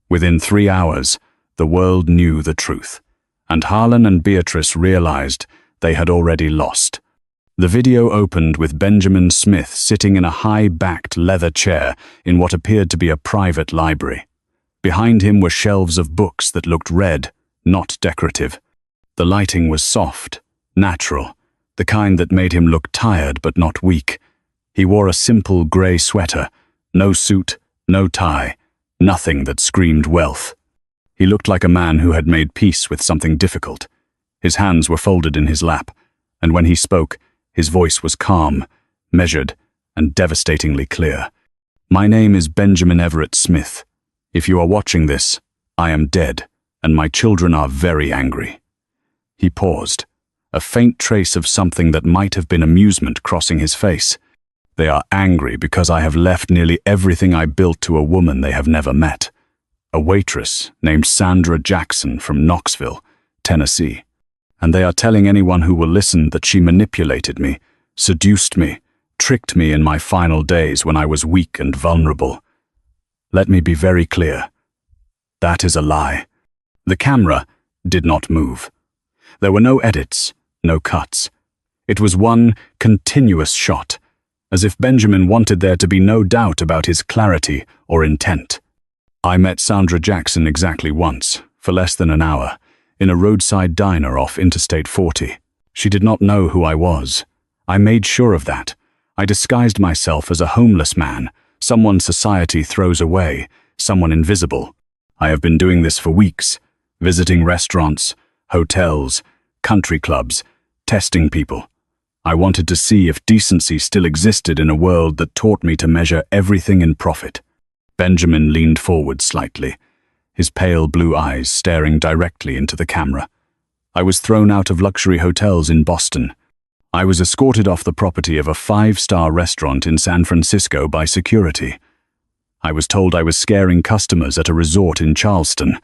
Within 3 hours, the world knew the truth. And Harlan and Beatrice realized they had already lost. The video opened with Benjamin Smith sitting in a high-backed leather chair in what appeared to be a private library. Behind him were shelves of books that looked read, not decorative. The lighting was soft, natural, the kind that made him look tired but not weak. He wore a simple grey sweater, no suit, no tie, nothing that screamed wealth. He looked like a man who had made peace with something difficult. His hands were folded in his lap, and when he spoke, his voice was calm, measured, and devastatingly clear. "My name is Benjamin Everett Smith. If you are watching this, I am dead, and my children are very angry." He paused, a faint trace of something that might have been amusement crossing his face. "They are angry because I have left nearly everything I built to a woman they have never met. A waitress named Sandra Jackson from Knoxville, Tennessee. And they are telling anyone who will listen that she manipulated me, seduced me, tricked me in my final days when I was weak and vulnerable. Let me be very clear. That is a lie." The camera did not move. There were no edits, no cuts. It was one continuous shot, as if Benjamin wanted there to be no doubt about his clarity or intent. "I met Sandra Jackson exactly once, for less than an hour, in a roadside diner off Interstate 40. She did not know who I was. I made sure of that. I disguised myself as a homeless man, someone society throws away, someone invisible. I have been doing this for weeks, visiting restaurants, hotels, country clubs, testing people. I wanted to see if decency still existed in a world that taught me to measure everything in profit." Benjamin leaned forward slightly, his pale blue eyes staring directly into the camera. "I was thrown out of luxury hotels in Boston. I was escorted off the property of a 5-star restaurant in San Francisco by security. I was told I was scaring customers at a resort in Charleston.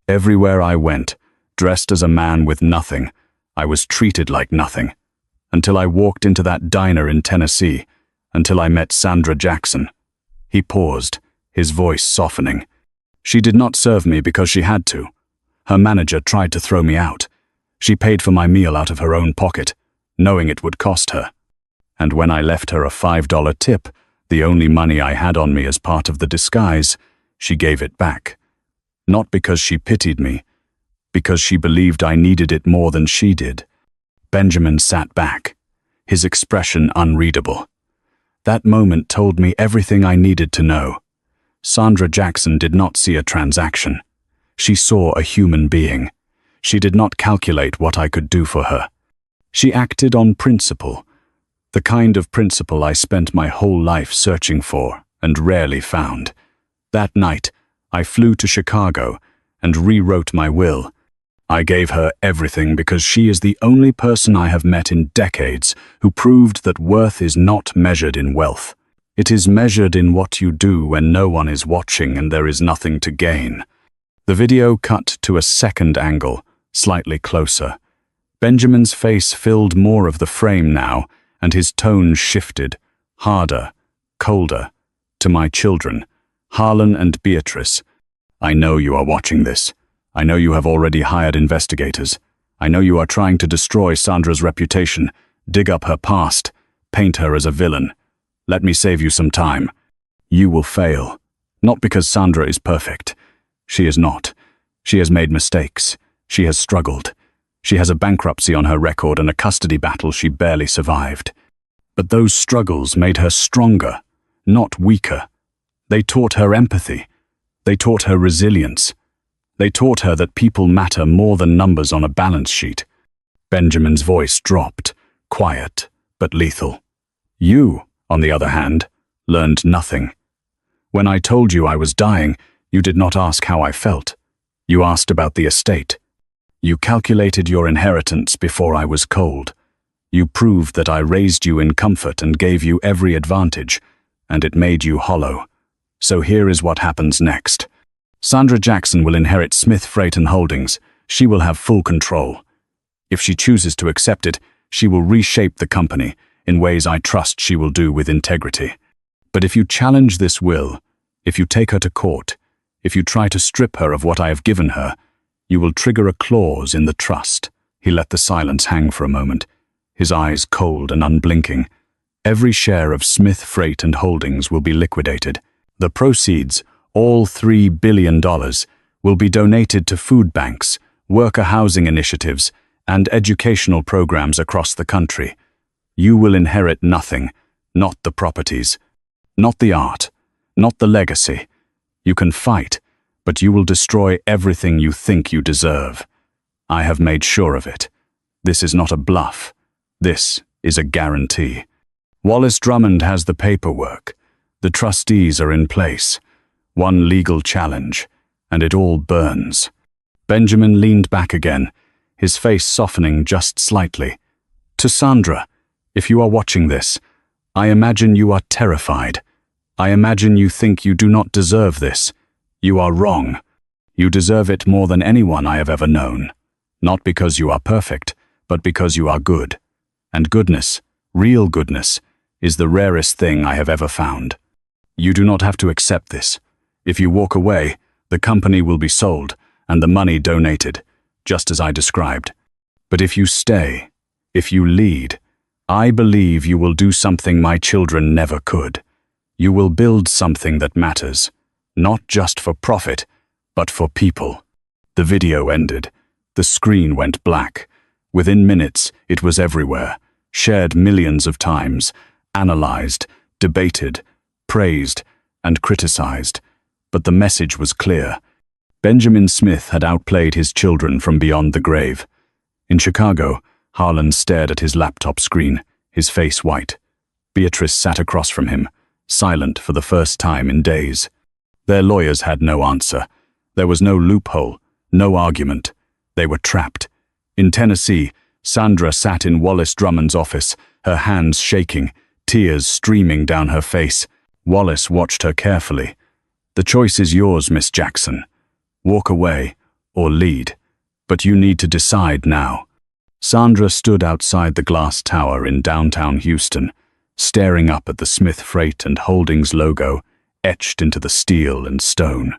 Everywhere I went, dressed as a man with nothing, I was treated like nothing. Until I walked into that diner in Tennessee, until I met Sandra Jackson." He paused, his voice softening. "She did not serve me because she had to. Her manager tried to throw me out. She paid for my meal out of her own pocket, knowing it would cost her. And when I left her a $5 tip, the only money I had on me as part of the disguise, she gave it back. Not because she pitied me, because she believed I needed it more than she did." Benjamin sat back, his expression unreadable. That moment told me everything I needed to know. Sandra Jackson did not see a transaction. She saw a human being. She did not calculate what I could do for her. She acted on principle, the kind of principle I spent my whole life searching for and rarely found. That night, I flew to Chicago and rewrote my will. I gave her everything because she is the only person I have met in decades who proved that worth is not measured in wealth. It is measured in what you do when no one is watching and there is nothing to gain. The video cut to a second angle, slightly closer. Benjamin's face filled more of the frame now, and his tone shifted, harder, colder. "To my children, Harlan and Beatrice, I know you are watching this. I know you have already hired investigators. I know you are trying to destroy Sandra's reputation, dig up her past, paint her as a villain. Let me save you some time. You will fail. Not because Sandra is perfect. She is not. She has made mistakes. She has struggled. She has a bankruptcy on her record and a custody battle she barely survived. But those struggles made her stronger, not weaker. They taught her empathy. They taught her resilience. They taught her that people matter more than numbers on a balance sheet." Benjamin's voice dropped, quiet but lethal. "You, on the other hand, learned nothing. When I told you I was dying, you did not ask how I felt. You asked about the estate. You calculated your inheritance before I was cold. You proved that I raised you in comfort and gave you every advantage, and it made you hollow. So here is what happens next. Sandra Jackson will inherit Smith Freight and Holdings. She will have full control. If she chooses to accept it, she will reshape the company in ways I trust she will do with integrity. But if you challenge this will, if you take her to court, if you try to strip her of what I have given her, you will trigger a clause in the trust." He let the silence hang for a moment, his eyes cold and unblinking. "Every share of Smith Freight and Holdings will be liquidated. The proceeds, all $3 billion, will be donated to food banks, worker housing initiatives, and educational programs across the country. You will inherit nothing, not the properties, not the art, not the legacy. You can fight, but you will destroy everything you think you deserve. I have made sure of it. This is not a bluff. This is a guarantee. Wallace Drummond has the paperwork. The trustees are in place. One legal challenge, and it all burns. Benjamin leaned back again, his face softening just slightly. To Sandra, if you are watching this, I imagine you are terrified. I imagine you think you do not deserve this. You are wrong. You deserve it more than anyone I have ever known. Not because you are perfect, but because you are good. And goodness, real goodness, is the rarest thing I have ever found. You do not have to accept this. If you walk away, the company will be sold and the money donated, just as I described. But if you stay, if you lead, I believe you will do something my children never could. You will build something that matters, not just for profit, but for people. The video ended. The screen went black. Within minutes, it was everywhere, shared millions of times, analyzed, debated, praised, and criticized. But the message was clear. Benjamin Smith had outplayed his children from beyond the grave. In Chicago, Harlan stared at his laptop screen, his face white. Beatrice sat across from him, silent for the first time in days. Their lawyers had no answer. There was no loophole, no argument. They were trapped. In Tennessee, Sandra sat in Wallace Drummond's office, her hands shaking, tears streaming down her face. Wallace watched her carefully. The choice is yours, Miss Jackson. Walk away or lead. But you need to decide now. Sandra stood outside the glass tower in downtown Houston, staring up at the Smith Freight and Holdings logo etched into the steel and stone.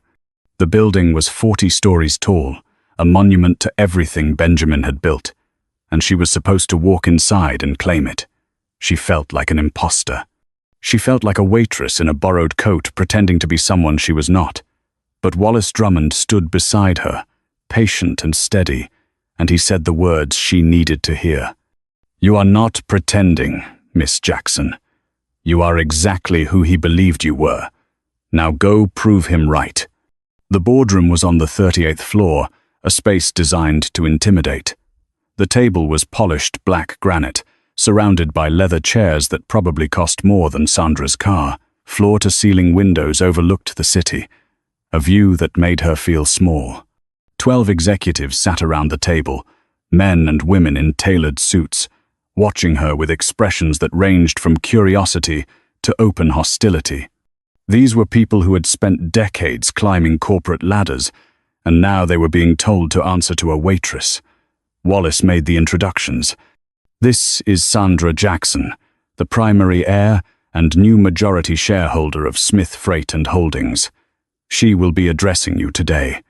The building was 40 stories tall, a monument to everything Benjamin had built, and she was supposed to walk inside and claim it. She felt like an imposter. She felt like a waitress in a borrowed coat pretending to be someone she was not. But Wallace Drummond stood beside her, patient and steady, and he said the words she needed to hear. You are not pretending, Miss Jackson. You are exactly who he believed you were. Now go prove him right. The boardroom was on the 38th floor, a space designed to intimidate. The table was polished black granite, surrounded by leather chairs that probably cost more than Sandra's car. Floor-to-ceiling windows overlooked the city, a view that made her feel small. 12 executives sat around the table, men and women in tailored suits, watching her with expressions that ranged from curiosity to open hostility. These were people who had spent decades climbing corporate ladders, and now they were being told to answer to a waitress. Wallace made the introductions. This is Sandra Jackson, the primary heir and new majority shareholder of Smith Freight and Holdings. She will be addressing you today.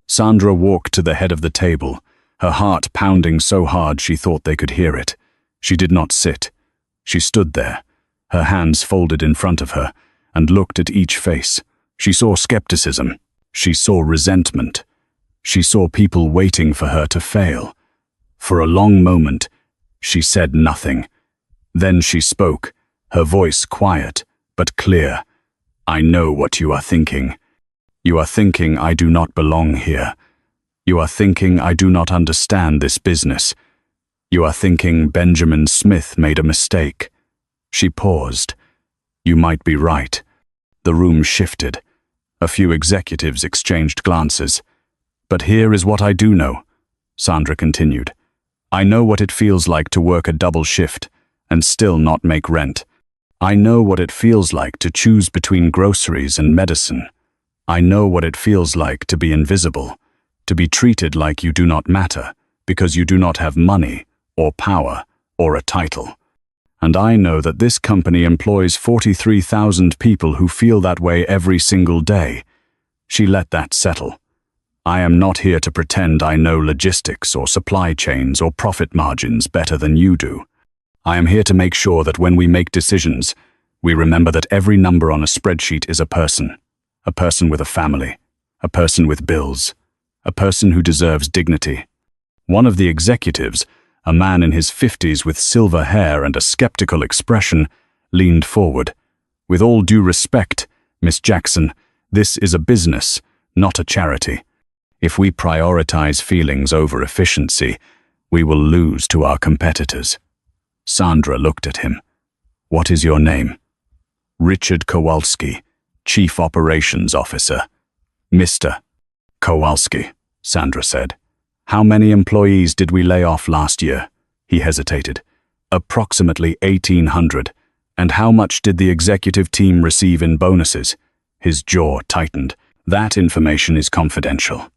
Sandra walked to the head of the table, her heart pounding so hard she thought they could hear it. She did not sit. She stood there, her hands folded in front of her, and looked at each face. She saw skepticism. She saw resentment. She saw people waiting for her to fail. For a long moment, she said nothing. Then she spoke, her voice quiet but clear. I know what you are thinking. You are thinking I do not belong here. You are thinking I do not understand this business. You are thinking Benjamin Smith made a mistake. She paused. You might be right. The room shifted. A few executives exchanged glances. But here is what I do know, Sandra continued. I know what it feels like to work a double shift and still not make rent. I know what it feels like to choose between groceries and medicine. I know what it feels like to be invisible, to be treated like you do not matter because you do not have money or power or a title. And I know that this company employs 43,000 people who feel that way every single day. She let that settle. I am not here to pretend I know logistics or supply chains or profit margins better than you do. I am here to make sure that when we make decisions, we remember that every number on a spreadsheet is a person with a family, a person with bills, a person who deserves dignity. One of the executives, a man in his 50s with silver hair and a skeptical expression, leaned forward. "With all due respect, Miss Jackson, this is a business, not a charity. If we prioritize feelings over efficiency, we will lose to our competitors." Sandra looked at him. "What is your name?" "Richard Kowalski, Chief Operations Officer." "Mr. Kowalski," Sandra said. "How many employees did we lay off last year?" He hesitated. "Approximately 1,800. "And how much did the executive team receive in bonuses?" His jaw tightened. "That information is confidential."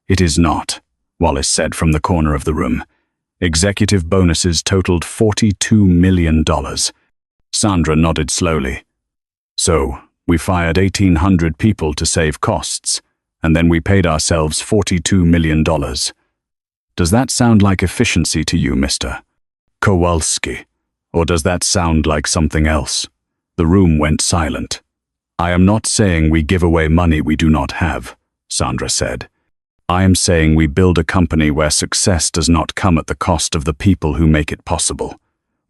"It is not," Wallace said from the corner of the room. "Executive bonuses totaled $42 million. Sandra nodded slowly. "So, we fired 1,800 people to save costs, and then we paid ourselves $42 million. Does that sound like efficiency to you, Mr. Kowalski? Or does that sound like something else?" The room went silent. "I am not saying we give away money we do not have," Sandra said. "I am saying we build a company where success does not come at the cost of the people who make it possible.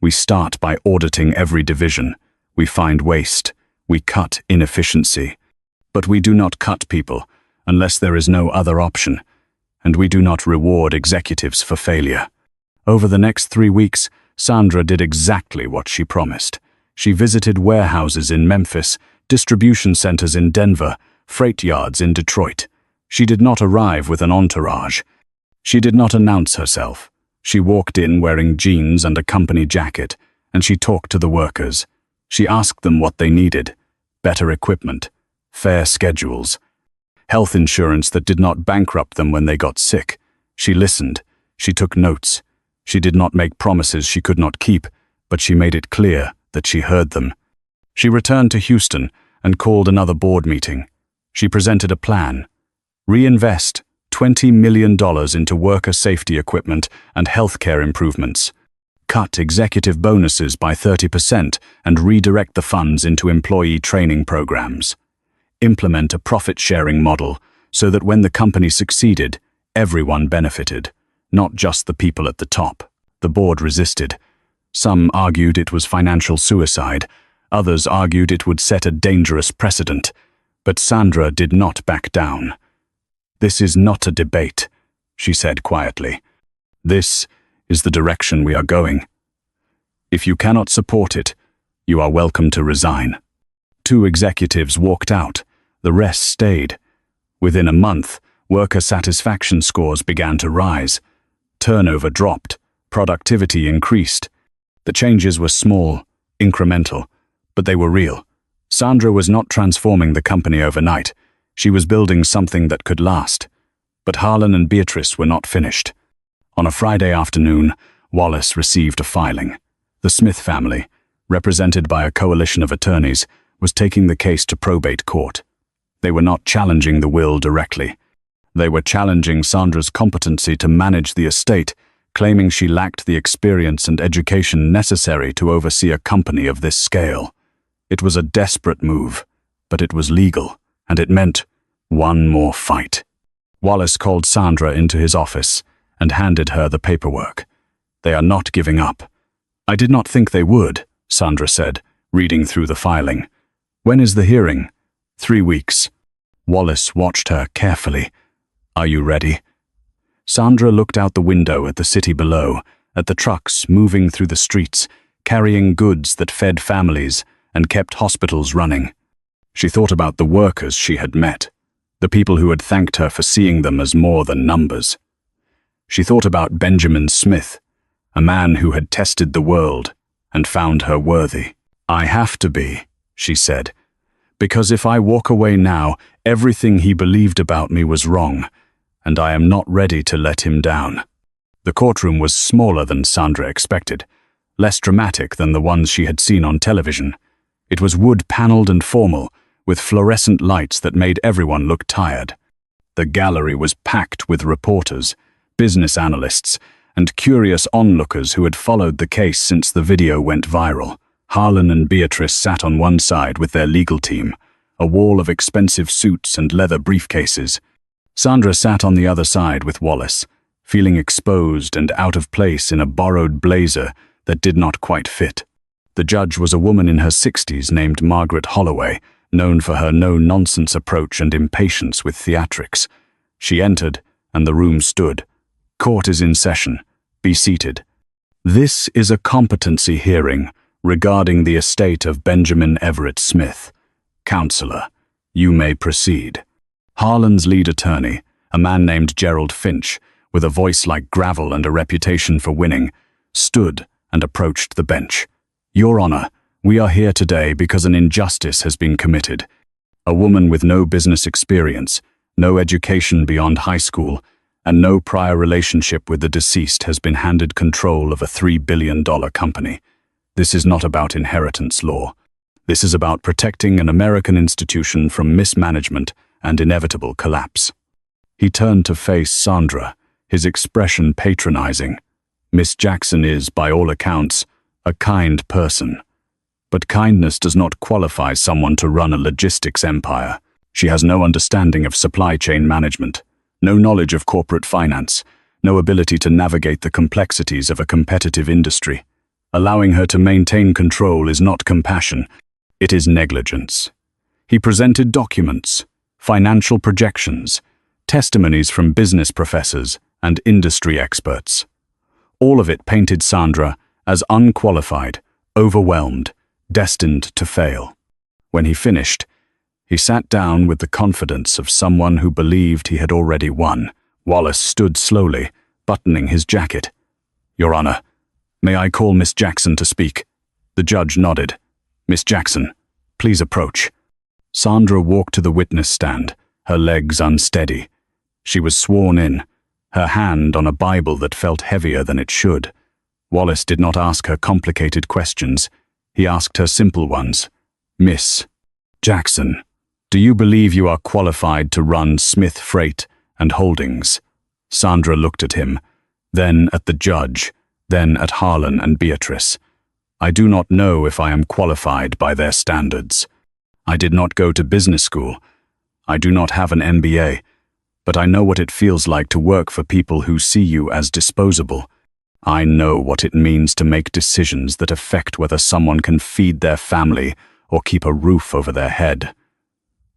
We start by auditing every division. We find waste. We cut inefficiency. But we do not cut people unless there is no other option. And we do not reward executives for failure." Over the next 3 weeks, Sandra did exactly what she promised. She visited warehouses in Memphis, distribution centers in Denver, freight yards in Detroit. She did not arrive with an entourage. She did not announce herself. She walked in wearing jeans and a company jacket, and she talked to the workers. She asked them what they needed: better equipment, fair schedules, health insurance that did not bankrupt them when they got sick. She listened. She took notes. She did not make promises she could not keep, but she made it clear that she heard them. She returned to Houston and called another board meeting. She presented a plan. Reinvest $20 million into worker safety equipment and healthcare improvements. Cut executive bonuses by 30% and redirect the funds into employee training programs. Implement a profit-sharing model so that when the company succeeded, everyone benefited, not just the people at the top. The board resisted. Some argued it was financial suicide. Others argued it would set a dangerous precedent. But Sandra did not back down. "This is not a debate," she said quietly. "This is the direction we are going. If you cannot support it, you are welcome to resign." 2 executives walked out. The rest stayed. Within a month, worker satisfaction scores began to rise. Turnover dropped. Productivity increased. The changes were small, incremental, but they were real. Sandra was not transforming the company overnight. She was building something that could last. But Harlan and Beatrice were not finished. On a Friday afternoon, Wallace received a filing. The Smith family, represented by a coalition of attorneys, was taking the case to probate court. They were not challenging the will directly. They were challenging Sandra's competency to manage the estate, claiming she lacked the experience and education necessary to oversee a company of this scale. It was a desperate move, but it was legal, and it meant one more fight. Wallace called Sandra into his office and handed her the paperwork. "They are not giving up." "I did not think they would," Sandra said, reading through the filing. "When is the hearing?" 3 weeks. Wallace watched her carefully. "Are you ready?" Sandra looked out the window at the city below, at the trucks moving through the streets, carrying goods that fed families and kept hospitals running. She thought about the workers she had met, the people who had thanked her for seeing them as more than numbers. She thought about Benjamin Smith, a man who had tested the world and found her worthy. "I have to be," she said, "because if I walk away now, everything he believed about me was wrong, and I am not ready to let him down." The courtroom was smaller than Sandra expected, less dramatic than the ones she had seen on television. It was wood-paneled and formal, with fluorescent lights that made everyone look tired. The gallery was packed with reporters, business analysts, and curious onlookers who had followed the case since the video went viral. Harlan and Beatrice sat on one side with their legal team, a wall of expensive suits and leather briefcases. Sandra sat on the other side with Wallace, feeling exposed and out of place in a borrowed blazer that did not quite fit. The judge was a woman in her 60s named Margaret Holloway, known for her no-nonsense approach and impatience with theatrics. She entered, and the room stood. "Court is in session. Be seated. This is a competency hearing regarding the estate of Benjamin Everett Smith. Counselor, you may proceed." Harlan's lead attorney, a man named Gerald Finch, with a voice like gravel and a reputation for winning, stood and approached the bench. "Your Honor, we are here today because an injustice has been committed. A woman with no business experience, no education beyond high school, and no prior relationship with the deceased has been handed control of a $3 billion company. This is not about inheritance law. This is about protecting an American institution from mismanagement and inevitable collapse." He turned to face Sandra, his expression patronizing. "Miss Jackson is, by all accounts, a kind person. But kindness does not qualify someone to run a logistics empire. She has no understanding of supply chain management, no knowledge of corporate finance, no ability to navigate the complexities of a competitive industry. Allowing her to maintain control is not compassion, it is negligence." He presented documents, financial projections, testimonies from business professors and industry experts. All of it painted Sandra as unqualified, overwhelmed, destined to fail. When he finished, he sat down with the confidence of someone who believed he had already won. Wallace stood slowly, buttoning his jacket. "Your Honor, may I call Miss Jackson to speak?" The judge nodded. "Miss Jackson, please approach." Sandra walked to the witness stand, her legs unsteady. She was sworn in, her hand on a Bible that felt heavier than it should. Wallace did not ask her complicated questions. He asked her simple ones. "Miss Jackson, do you believe you are qualified to run Smith Freight and Holdings?" Sandra looked at him, then at the judge, then at Harlan and Beatrice. "I do not know if I am qualified by their standards. I did not go to business school. I do not have an MBA, but I know what it feels like to work for people who see you as disposable. I know what it means to make decisions that affect whether someone can feed their family or keep a roof over their head.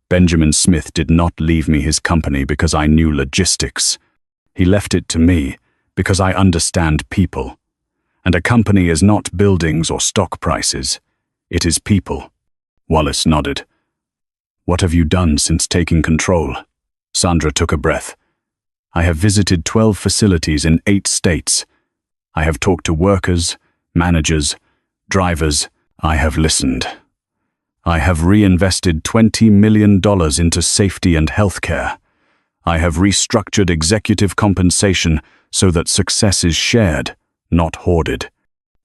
Benjamin Smith did not leave me his company because I knew logistics. He left it to me because I understand people. And a company is not buildings or stock prices. It is people." Wallace nodded. "What have you done since taking control?" Sandra took a breath. "I have visited 12 facilities in 8 states. I have talked to workers, managers, drivers. I have listened. I have reinvested $20 million into safety and healthcare. I have restructured executive compensation so that success is shared, not hoarded.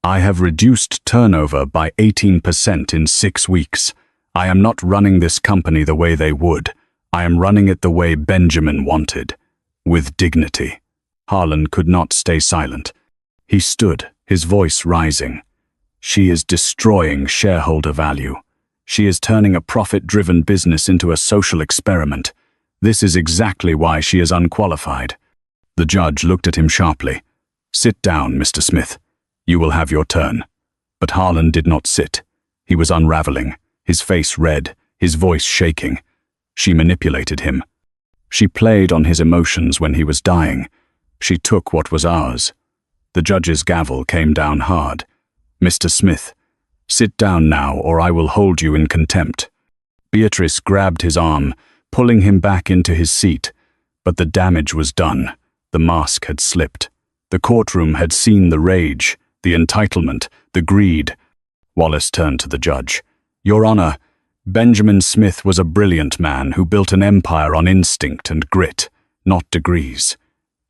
I have reduced turnover by 18% in 6 weeks. I am not running this company the way they would. I am running it the way Benjamin wanted, with dignity." Harlan could not stay silent. He stood, his voice rising. "She is destroying shareholder value. She is turning a profit-driven business into a social experiment. This is exactly why she is unqualified." The judge looked at him sharply. "Sit down, Mr. Smith. You will have your turn." But Harlan did not sit. He was unraveling, his face red, his voice shaking. She manipulated him. She played on his emotions when he was dying. She took what was ours. The judge's gavel came down hard. "Mr. Smith, sit down now or I will hold you in contempt." Beatrice grabbed his arm, pulling him back into his seat. But the damage was done. The mask had slipped. The courtroom had seen the rage, the entitlement, the greed. Wallace turned to the judge. "Your Honor, Benjamin Smith was a brilliant man who built an empire on instinct and grit, not degrees.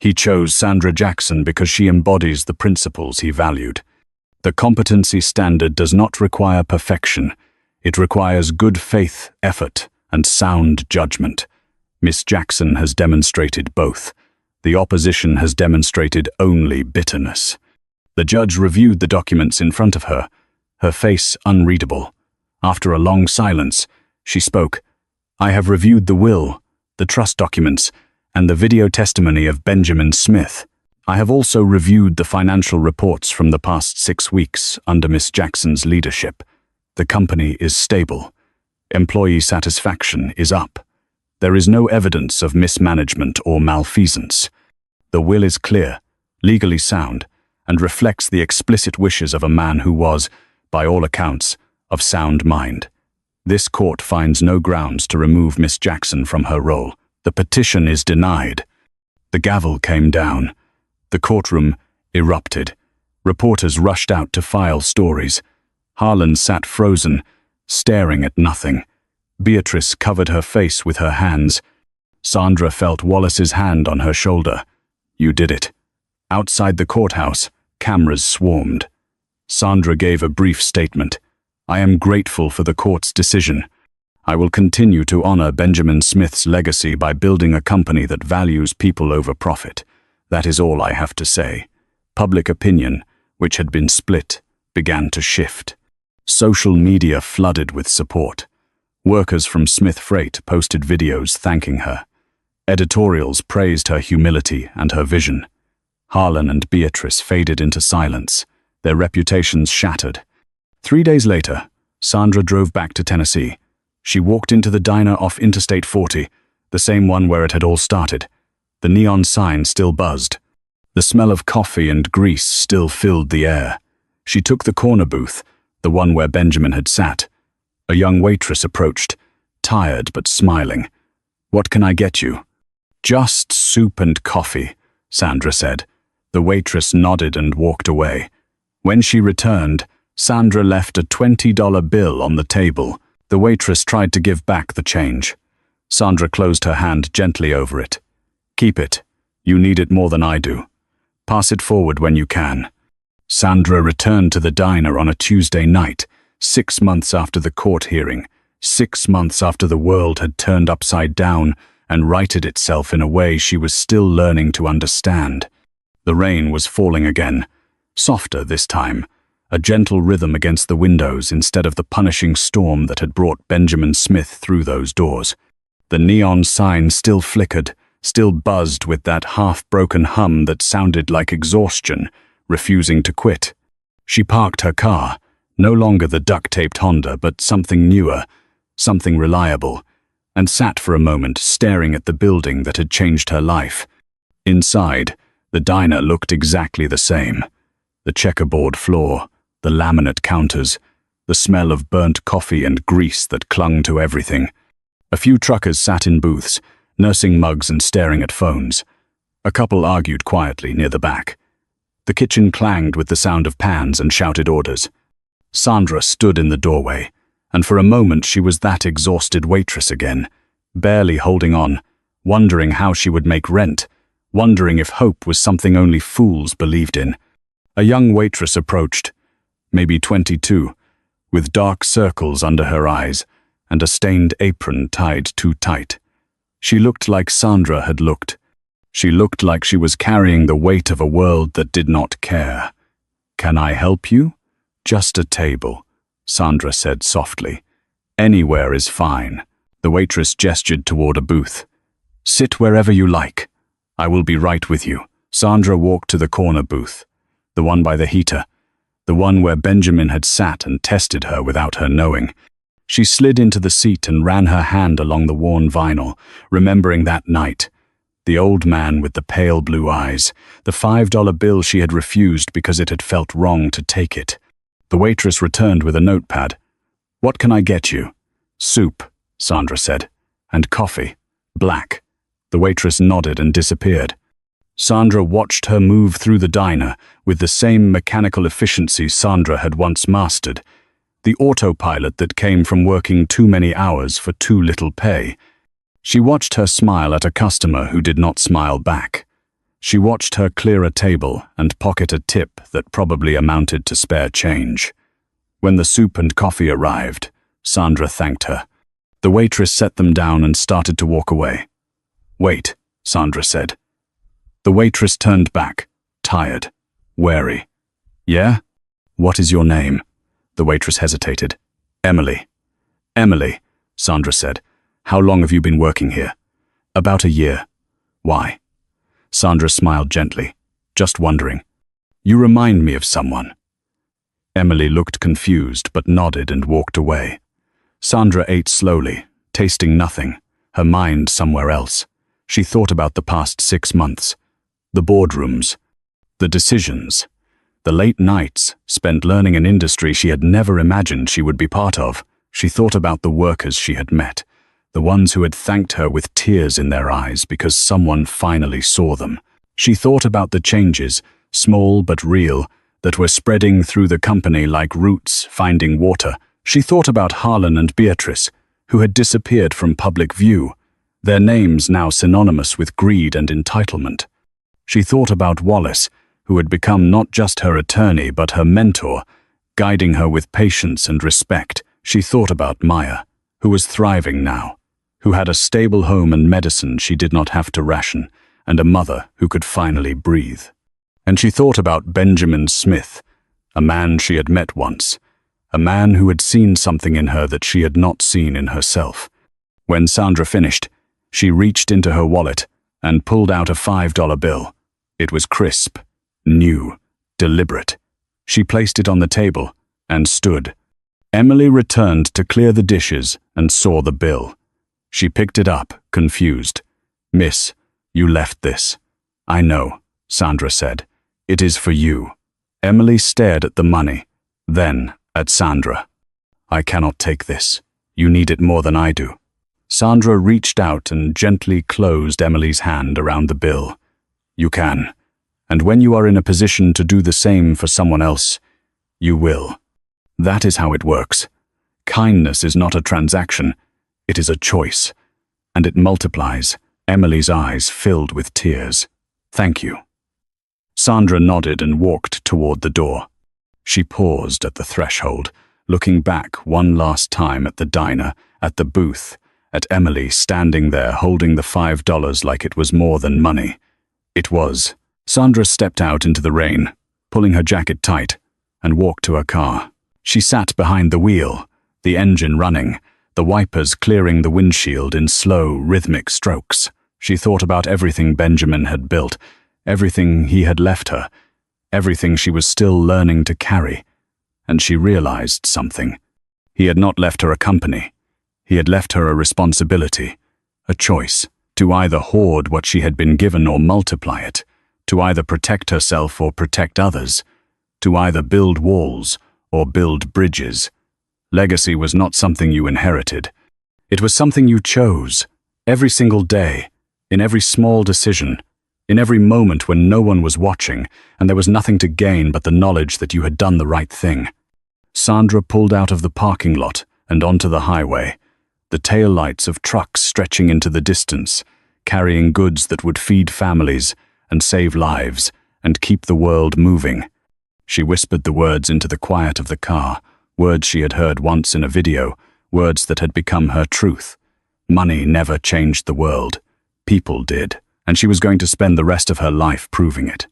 He chose Sandra Jackson because she embodies the principles he valued. The competency standard does not require perfection. It requires good faith, effort, and sound judgment. Miss Jackson has demonstrated both. The opposition has demonstrated only bitterness." The judge reviewed the documents in front of her, her face unreadable. After a long silence, she spoke. "I have reviewed the will, the trust documents, and the video testimony of Benjamin Smith. I have also reviewed the financial reports from the past 6 weeks under Miss Jackson's leadership. The company is stable. Employee satisfaction is up. There is no evidence of mismanagement or malfeasance. The will is clear, legally sound, and reflects the explicit wishes of a man who was, by all accounts, of sound mind. This court finds no grounds to remove Miss Jackson from her role. The petition is denied. The gavel came down. The courtroom erupted. Reporters rushed out to file stories. Harlan sat frozen, staring at nothing. Beatrice covered her face with her hands. Sandra felt Wallace's hand on her shoulder. "You did it." Outside the courthouse, cameras swarmed. Sandra gave a brief statement. "I am grateful for the court's decision. I will continue to honor Benjamin Smith's legacy by building a company that values people over profit. That is all I have to say." Public opinion, which had been split, began to shift. Social media flooded with support. Workers from Smith Freight posted videos thanking her. Editorials praised her humility and her vision. Harlan and Beatrice faded into silence, their reputations shattered. 3 days later, Sandra drove back to Tennessee. She walked into the diner off Interstate 40, the same one where it had all started. The neon sign still buzzed. The smell of coffee and grease still filled the air. She took the corner booth, the one where Benjamin had sat. A young waitress approached, tired but smiling. "What can I get you?" "Just soup and coffee," Sandra said. The waitress nodded and walked away. When she returned, Sandra left a $20 bill on the table. The waitress tried to give back the change. Sandra closed her hand gently over it. "Keep it. You need it more than I do. Pass it forward when you can." Sandra returned to the diner on a Tuesday night, 6 months after the court hearing, 6 months after the world had turned upside down and righted itself in a way she was still learning to understand. The rain was falling again, softer this time, a gentle rhythm against the windows instead of the punishing storm that had brought Benjamin Smith through those doors. The neon sign still flickered, still buzzed with that half-broken hum that sounded like exhaustion, refusing to quit. She parked her car, no longer the duct-taped Honda, but something newer, something reliable, and sat for a moment staring at the building that had changed her life. Inside, the diner looked exactly the same. The checkerboard floor, the laminate counters, the smell of burnt coffee and grease that clung to everything. A few truckers sat in booths, nursing mugs and staring at phones. A couple argued quietly near the back. The kitchen clanged with the sound of pans and shouted orders. Sandra stood in the doorway, and for a moment she was that exhausted waitress again, barely holding on, wondering how she would make rent, wondering if hope was something only fools believed in. A young waitress approached, maybe 22, with dark circles under her eyes and a stained apron tied too tight. She looked like Sandra had looked. She looked like she was carrying the weight of a world that did not care. "Can I help you?" "Just a table," Sandra said softly. "Anywhere is fine." The waitress gestured toward a booth. "Sit wherever you like. I will be right with you." Sandra walked to the corner booth, the one by the heater, the one where Benjamin had sat and tested her without her knowing. She slid into the seat and ran her hand along the worn vinyl, remembering that night. The old man with the pale blue eyes, the $5 bill she had refused because it had felt wrong to take it. The waitress returned with a notepad. "What can I get you?" "Soup," Sandra said, "and coffee, black." The waitress nodded and disappeared. Sandra watched her move through the diner with the same mechanical efficiency Sandra had once mastered, the autopilot that came from working too many hours for too little pay. She watched her smile at a customer who did not smile back. She watched her clear a table and pocket a tip that probably amounted to spare change. When the soup and coffee arrived, Sandra thanked her. The waitress set them down and started to walk away. "Wait," Sandra said. The waitress turned back, tired, wary. "Yeah? What is your name?" The waitress hesitated. "Emily." "Emily," Sandra said. "How long have you been working here?" "About a year." "Why?" Sandra smiled gently. just wondering. You remind me of someone. Emily looked confused but nodded and walked away. Sandra ate slowly, tasting nothing, her mind somewhere else. She thought about the past 6 months, the boardrooms, the decisions, the late nights spent learning an industry she had never imagined she would be part of. She thought about the workers she had met, the ones who had thanked her with tears in their eyes because someone finally saw them. She thought about the changes, small but real, that were spreading through the company like roots finding water. She thought about Harlan and Beatrice, who had disappeared from public view, their names now synonymous with greed and entitlement. She thought about Wallace, who had become not just her attorney but her mentor, guiding her with patience and respect. She thought about Maya, who was thriving now, who had a stable home and medicine she did not have to ration, and a mother who could finally breathe. And she thought about Benjamin Smith, a man she had met once, a man who had seen something in her that she had not seen in herself. When Sandra finished, she reached into her wallet and pulled out a $5 bill. It was crisp, new, deliberate. She placed it on the table and stood. Emily returned to clear the dishes and saw the bill. She picked it up, confused. "Miss, you left this." "I know," Sandra said. "It is for you." Emily stared at the money, then at Sandra. "I cannot take this. You need it more than I do." Sandra reached out and gently closed Emily's hand around the bill. "You can. And when you are in a position to do the same for someone else, you will. That is how it works. Kindness is not a transaction. It is a choice. And it multiplies." Emily's eyes filled with tears. "Thank you." Sandra nodded and walked toward the door. She paused at the threshold, looking back one last time at the diner, at the booth, at Emily standing there holding the $5 like it was more than money. It was. Sandra stepped out into the rain, pulling her jacket tight, and walked to her car. She sat behind the wheel, the engine running, the wipers clearing the windshield in slow, rhythmic strokes. She thought about everything Benjamin had built, everything he had left her, everything she was still learning to carry, and she realized something. He had not left her a company. He had left her a responsibility, a choice, to either hoard what she had been given or multiply it, to either protect herself or protect others, to either build walls or build bridges. Legacy was not something you inherited. It was something you chose, every single day, in every small decision, in every moment when no one was watching and there was nothing to gain but the knowledge that you had done the right thing. Sandra pulled out of the parking lot and onto the highway, the taillights of trucks stretching into the distance, carrying goods that would feed families and save lives and keep the world moving. She whispered the words into the quiet of the car, words she had heard once in a video, words that had become her truth. Money never changed the world. People did, and she was going to spend the rest of her life proving it.